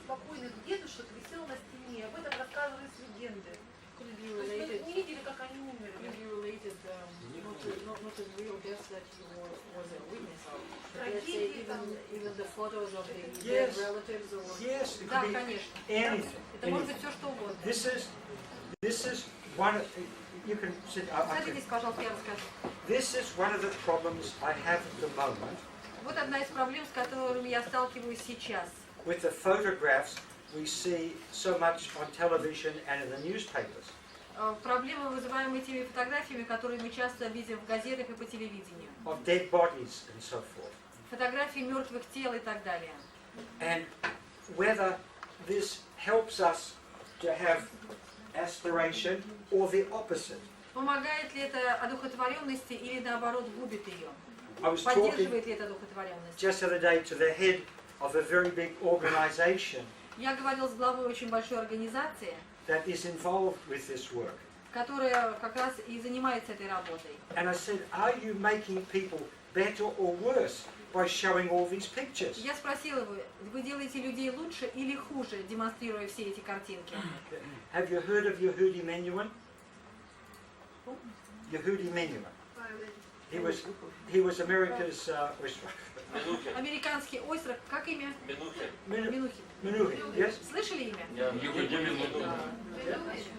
спокойных дедушек висел на стене, об этом рассказывались легенды. То есть мы не видели, как они умерли. Yes. Yes. It Да, could be конечно. anything. Это может быть все что угодно. This is one of, you can sit, Садитесь, пожалуйста, я расскажу. This is one of the problems I have at the moment. Вот одна из проблем, с которыми я сталкиваюсь сейчас. With the photographs we see so much on television and in the newspapers. Проблемы, вызываемые теми фотографиями, которые мы часто видим в газетах и по телевидению. Of dead bodies and so forth. Фотографии мертвых тел и так далее. And whether this helps us to have aspiration or the opposite. Помогает ли это одухотворенности или наоборот губит ее? I was Поддерживает ли это одухотворенность? just the other day to the head of a very big organization Я говорил с главой очень большой организации, that is involved with this work. которая как раз и занимается этой работой. And I said, are you making people better or worse by showing all these pictures? Я спросила его, вы делаете людей лучше или хуже, демонстрируя все эти картинки? Have you heard of Yehudi Menuhin? Yehudi Menuhin. He was America's Американский ойстрах, как имя? Минухин. Минухин. Menuhin. Yes? Слышали имя?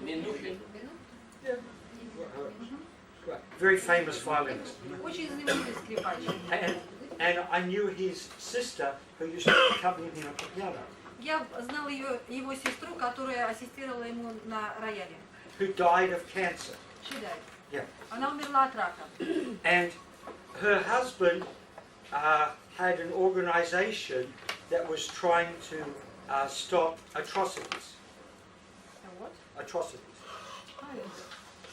Минухин. Very famous violinist. Очень знаменитый скрипач. And I knew his sister who used to accompany him at the piano, Я знала его сестру, которая ассистировала ему на рояле. who died of cancer. She died. Yeah. Она умерла от рака. And her husband had an organization that was trying to stop atrocities. What? Atrocities.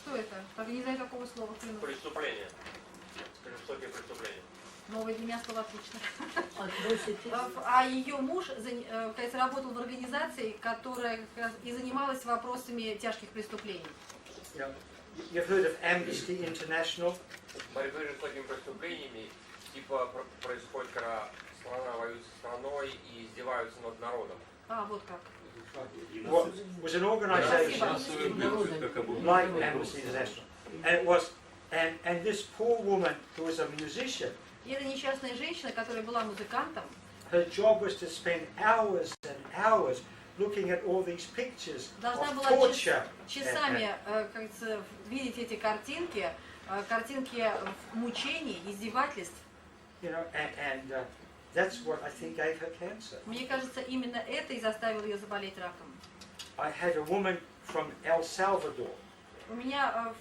Что это? Так, не знаю такого слова. Преступление. Жестокие преступления. Новое для меня слово отлично. А ее муж, кажется, работал в организации, которая как раз и занималась вопросами тяжких преступлений. You've heard of Amnesty International? Борьбы с жестокими преступлениями типа происходит, когда страна воюет со страной и издеваются над народом. А, вот как. Was an organization like Amnesty International, and it was, and this poor woman who was a musician. И эта несчастная женщина, которая была музыкантом, her job was to spend hours and hours looking at all these pictures должна of была torture. часами как говорится, видеть эти картинки, картинки мучений, издевательств. You know, and that's what I think gave her cancer. Мне кажется, именно это и заставило ее заболеть раком. I had a woman from El Salvador. У меня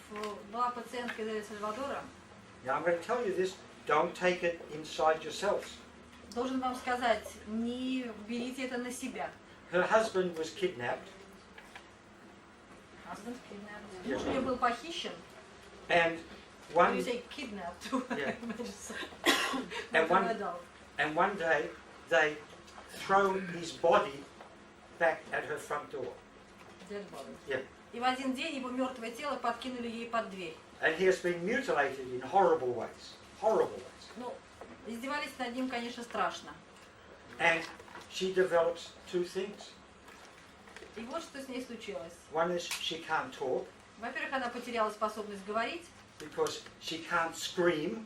была пациентка из Эль-Сальвадора. Now I'm going to tell you this. Don't take it inside yourselves. Должен вам сказать, не берите это на себя. Her husband was kidnapped. Муж у нее был похищен. And One, you say kidnapped. Yeah. And and one day they throw his body back at her front door. Yeah. И в один день его мертвое тело подкинули ей под дверь. And he has been mutilated in horrible ways. Horrible ways. Ну, издевались над ним, конечно, страшно. And she develops two things. И вот что с ней случилось. One is she can't talk. Во-первых, она потеряла способность говорить. Because she can't scream.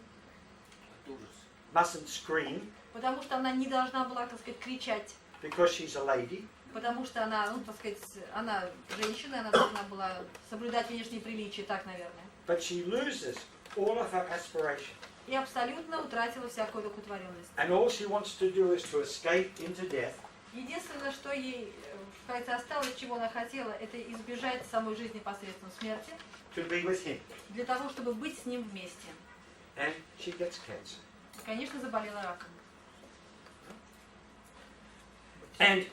Mustn't scream. Потому что она не должна была, так сказать, кричать. Because she's a lady. Потому что она, ну, так сказать, она женщина, она должна была соблюдать внешние приличия, так, наверное. But she loses all of her aspiration. И абсолютно утратила всякую одухотворенность. And all she wants to do is to escape into death. Единственное, что ей, кажется, осталось, чего она хотела, это избежать самой жизни посредством смерти. To be with him. Для того, чтобы быть с ним вместе. And she gets cancer. Конечно, заболела раком. And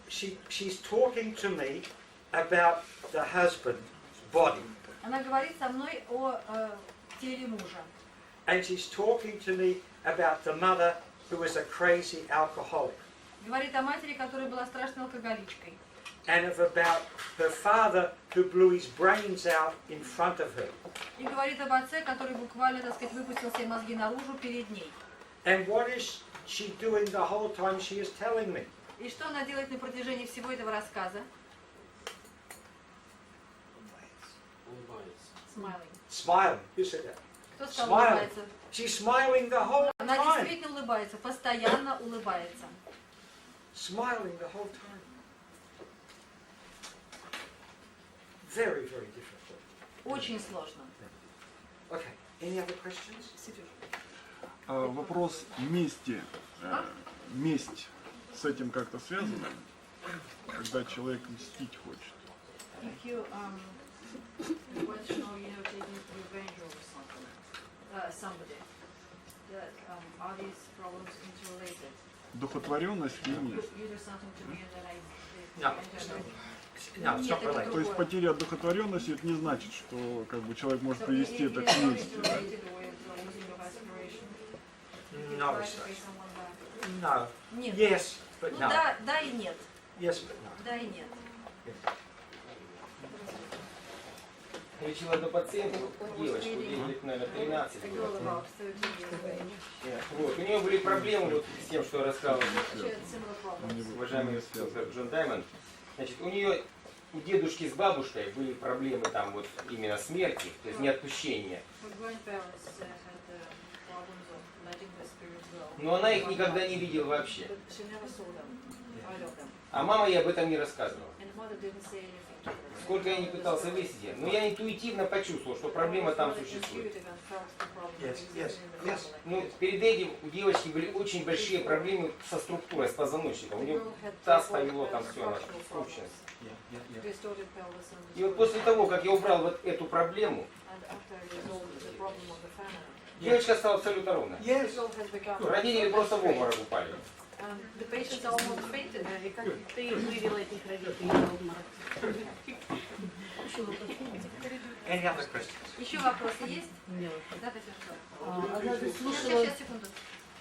she's talking to me about the husband's body. Она говорит со мной о теле мужа. And she's talking to me about the mother who was a crazy alcoholic. Говорит о матери, которая была страшной алкоголичкой. And about her father who blew his brains out in front of her. И говорит об отце, который буквально, так сказать, выпустил все мозги наружу перед ней. And what is she doing the whole time she is telling me? И что она делает на протяжении всего этого рассказа? Smiling. Smiling. Who said that? Кто сказал Smiling. улыбается? She's smiling the whole Она time. действительно улыбается, постоянно улыбается. Smiling the whole time. Very, very difficult. Очень сложно. Okay. Any other questions? Вопрос мести. Месть с этим как-то связана? Когда человек мстить хочет. If you watch now, you know, taking revenge over somebody, that are these problems interrelated? Духотворенность и месть. You do something to me and then I No. No, it's not related. То есть потеря одухотворенности это не значит, что как бы человек может привести это к мести. Да? No, it's not. No. Нет. Yes, but Ну no. да и нет. Yes, but no. Да и нет. Я лечил одну пациентку, девочку, ей лет, наверное, 13 было. Вот. У нее были проблемы вот с тем, что рассказывал уважаемый доктор Д Даймонд. Значит, у нее, у дедушки с бабушкой были проблемы там вот именно смерти, то есть неотпущения. Но она их никогда не видела вообще. А мама ей об этом не рассказывала. Сколько я не пытался выяснить, но я интуитивно почувствовал, что проблема там существует. Ну, перед этим у девочки были очень большие проблемы со структурой, с позвоночником. У нее таз повело, там все, она скручена. И вот после того, как я убрал вот эту проблему, девочка стала абсолютно ровной. Родители просто в обморок упали. The patients almost fainted. Как ты вывела этих родителей в обморок? Any other questions? Еще вопросы есть? Нет. Да, Татьяна?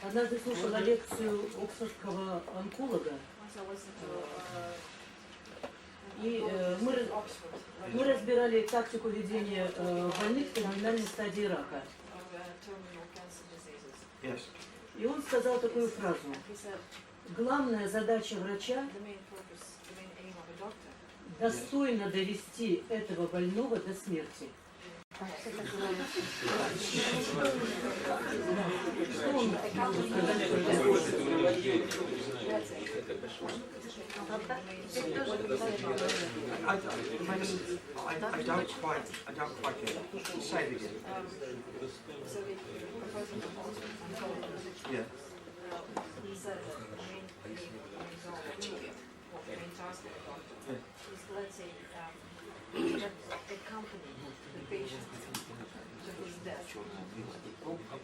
Однажды слушала лекцию оксфордского онколога, и мы разбирали тактику ведения больных в терминальной стадии рака. Yes. И он сказал такую фразу: главная задача врача – достойно довести этого больного до смерти. I don't quite get it. Say it again. Yeah.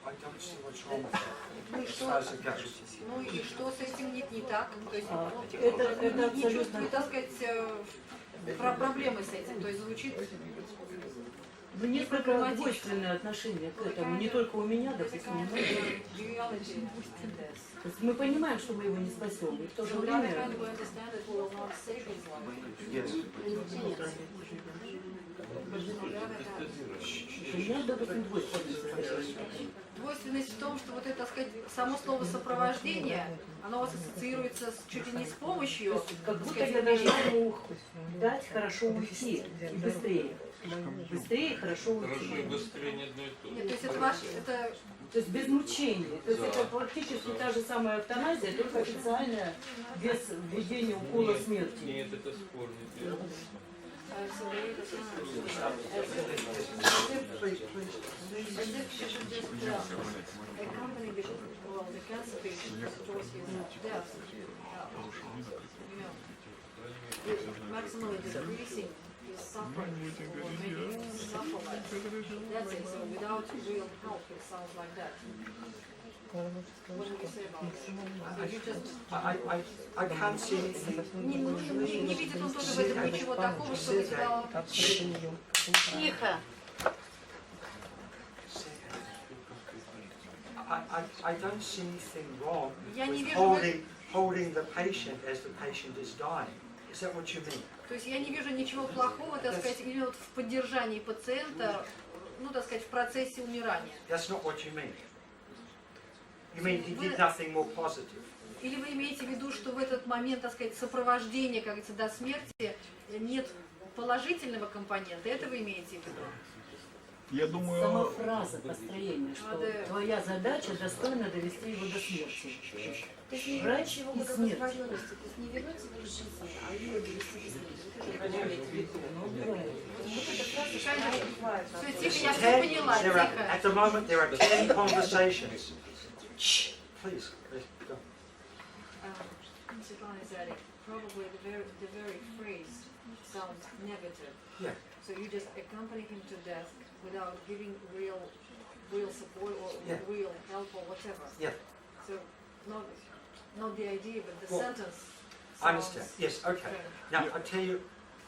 I don't see what's wrong with that. Ну и As что? far as it goes. Ну и что с этим не так? То есть Это не чувствую, так сказать, проблемы с этим. То есть звучит несколько двойственное отношение к этому, не только у меня, допустим, у многих. То есть мы понимаем, что мы его не спасем, и в то же время... У меня, допустим, двойственность. Двойственность в том, что вот это, так сказать, само слово сопровождение, оно у вас ассоциируется чуть ли не с помощью. Как будто я должна ему дать хорошо уйти и быстрее. Быстрее и хорошо уйти. Быстрее не одно и то же. Нет, то есть это ваш, это... То есть без мучений. То есть это практически та же самая эвтаназия, только официальная, без введения укола смерти. Нет, это спорный. Maximally decreasing his suffering or making him suffer less. That's it. So without real help, it sounds like that. What do you say about that? You just... I can't see anything. Не видит он тоже в этом ничего такого, что ты сказала. Тихо. I don't see anything wrong Я не with вижу holding the patient as the patient is dying. Is that what you mean? То есть я не вижу ничего плохого, так сказать, именно вот в поддержании пациента, ну, так сказать, в процессе умирания. That's not what you mean. You mean he did nothing more positive? Или вы имеете в виду, что в этот момент, так сказать, сопровождения, как говорится, до смерти нет положительного компонента? Это вы имеете в виду? Я думаю... Сама фраза построения, что твоя задача достойно довести его до смерти. Врач и смерть. Не вернуть его к жизни, а именно довести до смерти. Все, тихо, я все поняла, тихо. At the moment there are 10 conversations. Shh, please. Go. Probably the very phrase sounds negative. Yeah. So you just accompany him to death without giving real support or real help or whatever. Yeah. So not the idea, but the sentence. I understand. Yes. Okay. Now I tell you,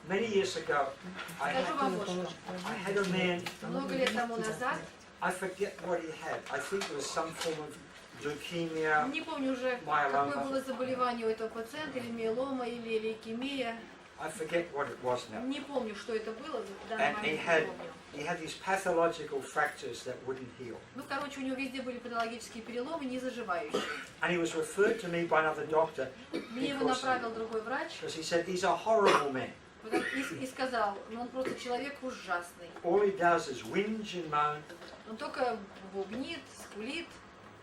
many years ago, I had a man. Много лет тому назад. I forget what he had. I think it was some form of leukemia. Не помню уже, какое было заболевание у этого пациента, или миелома, или лейкемия. I forget what it was now. Не помню, что это было в данный And момент. he had these pathological fractures that wouldn't heal. Ну, короче, у него везде были патологические переломы, не заживающие. And he was referred to me by another doctor. Мне его направил другой врач. Because he said he's a horrible man. И сказал, ну он просто человек ужасный. All he does is whinge and moan. Он только бубнит, скулит.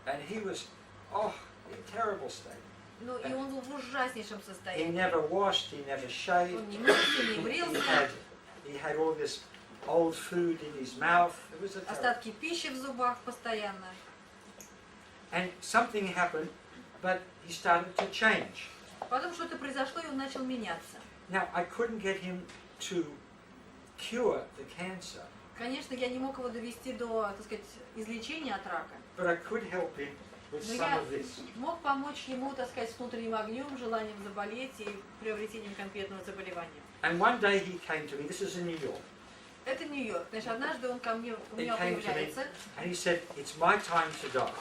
And he was, oh, in a terrible state. Ну, и он был в ужаснейшем He состоянии. never washed, he never shaved. Он не мылся, не брился. He had all this old food in his mouth. It was a terrible. Остатки пищи в зубах постоянно. And something happened, but he started to change. Потом что-то произошло, и он начал меняться. Now, I couldn't get him to cure the cancer, Конечно, я не мог его довести до, так сказать, излечения от рака. but I could help him with Но some я of this. мог помочь ему, так сказать, с внутренним огнем, желанием заболеть и приобретением конкретного заболевания. And one day he came to me, this is in New York, Это Нью-Йорк. Значит, однажды он ко мне, у he меня came to me появляется and he said, it's my time to die.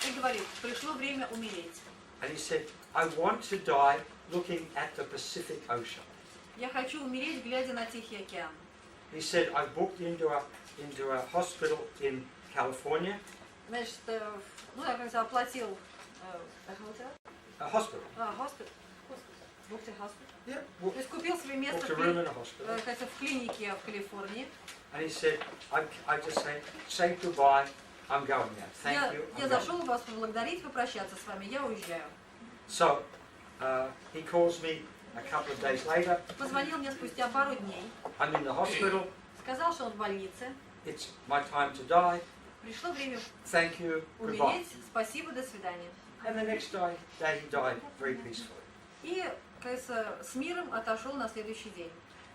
и говорит, пришло время умереть. And he said, I want to die looking at the Pacific Ocean. Я хочу умереть, глядя на Тихий океан. He said, I booked into a hospital in California, Значит, ну, я как-то оплатил a hospital. хоспиталь. Доктор хоспиталь. Yeah, То есть купил себе место booked a room in a hospital. в клинике в Калифорнии. And he said, I just say goodbye, I'm going now. Thank you. Я I'm going. зашел вас поблагодарить, попрощаться с вами, я уезжаю. So he calls me a couple of days later. Позвонил мне спустя пару дней, I'm in the hospital. сказал, что он в больнице. It's my time to die. Пришло время Thank you. Goodbye. умереть, спасибо, до свидания. And the next day he died very peacefully. И, кажется, с миром отошел на следующий день.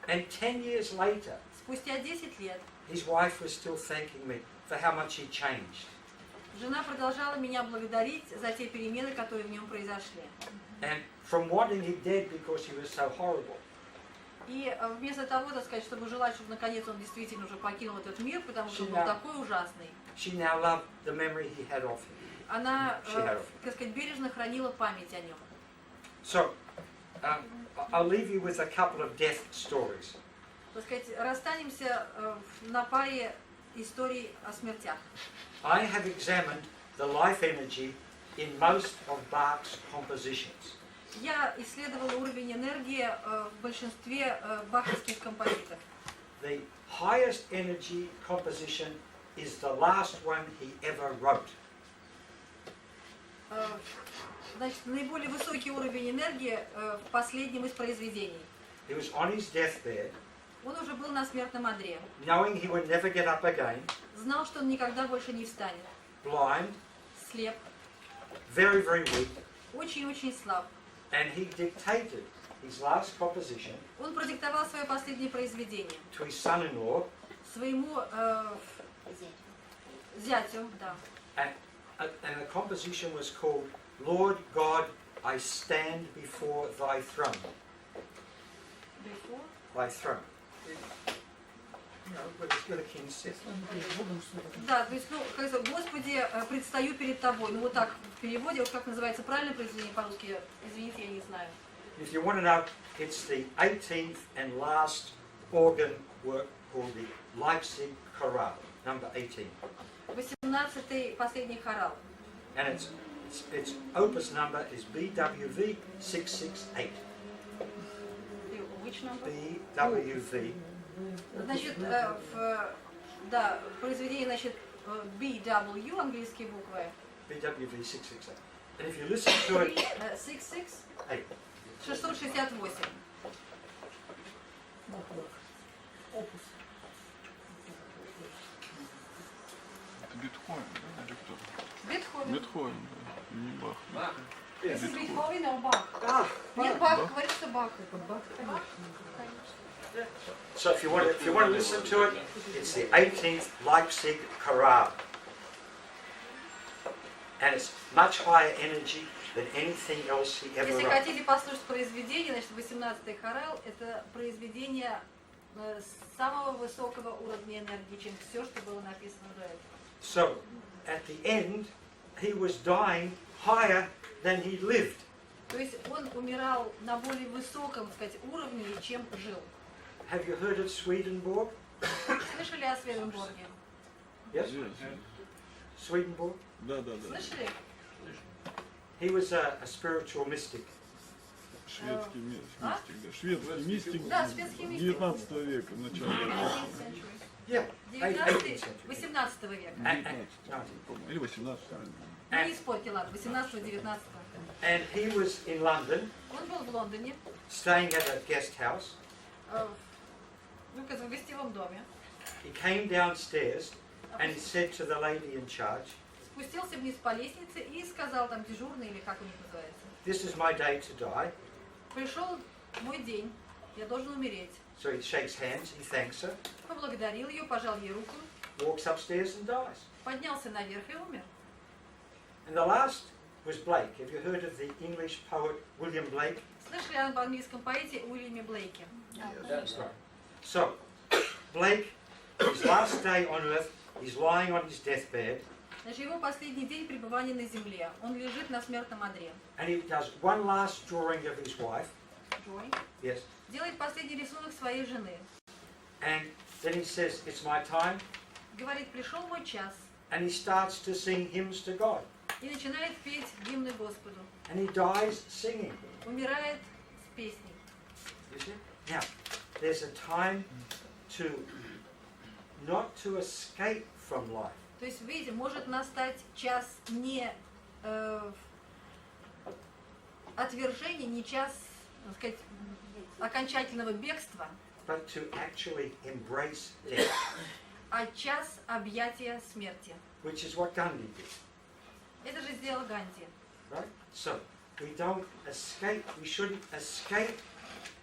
And 10 years later, Спустя 10 лет his wife was still thanking me for how much he changed. жена продолжала меня благодарить за те перемены, которые в нем произошли. And from wanting him dead because he was so horrible, И вместо того, так сказать, чтобы желать, чтобы наконец он действительно уже покинул этот мир, потому что он был Жена. такой ужасный, she now loved the memory he had of him. она, She had of him. так сказать, бережно хранила память о нем. So, I'll leave you with a couple of death stories. Так сказать, расстанемся на паре историй о смертях. I have examined the life energy in most of Bach's compositions. Я исследовала уровень энергии в большинстве баховских композиторов. The highest energy composition is the last one he ever wrote. Значит, наиболее высокий уровень энергии в последнем из произведений. He was on his deathbed, Он уже был на смертном одре. knowing he would never get up again, Знал, что он никогда больше не встанет. blind, Слеп, very, very weak, очень-очень слаб. and he dictated his last composition Он продиктовал свое последнее произведение to his son-in-law, своему зятю, да. and the composition was called Lord God, I stand before thy throne. Thy throne. You know, where the king sits. Да, то есть, ну, как сказать, Господи, предстаю перед тобой. Ну, вот так в переводе, вот как называется правильное произведение по-русски, извините, я не знаю. If you want to know, it's the 18th and last organ work called the Leipzig Chorale, number 18. 18-й последний хорал. And its opus number is BWV 668. Which number? BWV. Значит, да, произведение, значит, BW, английские буквы. BWV 668. And if you listen to it, 668. 668. Это биткоин, да, или кто? Бетховен. Биткоин, да, не Бах. Бах. Это Бетховен, а Бах. Нет, Бах. Бах, говорит, что Бах. so if you want to listen to it, it's the 18th Leipzig Chorale. And it's much higher energy than anything else he ever Если wrote. хотите послушать произведение, значит, 18-й хорал – это произведение самого высокого уровня энергии, чем все, что было написано до этого. So, at the end, he was dying higher than he lived. То есть он умирал на более высоком, так сказать, уровне, чем жил. Have you heard of Swedenborg? Слышали о Сведенборге? Yes? Здесь. Swedenborg? Да, да, да. Слышали? He was a spiritual mystic. Шведский мистик, да. Шведский мистик Да, шведский мистик. 19 века, начало. Yeah, 19 18 века. 19, или 18. Ну, не спорьте, ладно, 18-19. And he was in London, Он был в Лондоне, staying at a guest house. в гостевом доме. He came downstairs and he said to the lady in charge, Спустился вниз по лестнице и сказал там дежурный, или как у них называется. "This is my day to die." Пришел мой день, я должен умереть. So he shakes hands, he thanks her, Поблагодарил ее, пожал ей руку, walks upstairs and dies. поднялся наверх и умер. And the last was Blake. Have you heard of the English poet William Blake? Слышали об английском поэте Уильяме Блейке? So, Blake, his last day on earth, he's lying on his deathbed, Значит, его последний день пребывания на земле. Он лежит на смертном одре. and he does one last drawing of his wife. Джой. Yes. Делает последний рисунок своей жены. And then he says, "It's my time," Говорит, пришел мой час. and he starts to sing hymns to God. И начинает петь гимны Господу. And he dies singing. Умирает с песней. You see? Now, there's a time to not to escape from life, То есть, видите, может настать час не отвержения, не час, так сказать, окончательного бегства, but to actually embrace death, а час объятия смерти. which is what Gandhi did, Это же сделал Ганди. right? So, we don't escape, we shouldn't escape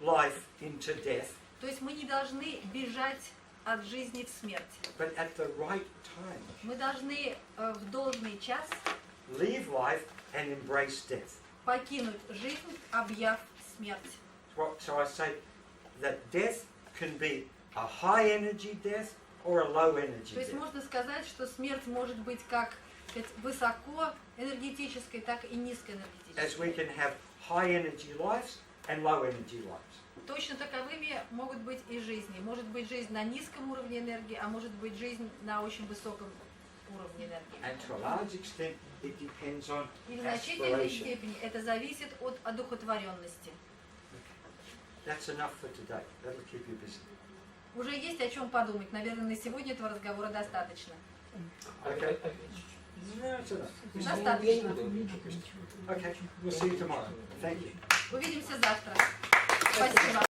life into death, То есть мы не должны бежать от жизни в смерть. but at the right time, Мы должны в должный час leave life and embrace death. покинуть жизнь, объяв смерть. So I say that death can be a high energy death or a low energy То есть death. можно сказать, что смерть может быть как сказать, высоко энергетической, так и As низкоэнергетической. we can have high energy lives and low energy lives. Точно таковыми могут быть и жизни. Может быть жизнь на низком уровне энергии, а может быть жизнь на очень высоком уровне энергии. And to a large extent, it depends on И в значительной aspiration. степени это зависит от одухотворенности. That's enough for today. That'll keep you busy. Уже есть о чем подумать. Наверное, на сегодня этого разговора достаточно. Okay? No, it's enough. Достаточно. Okay, we'll see you tomorrow. Thank you. Увидимся завтра. Спасибо.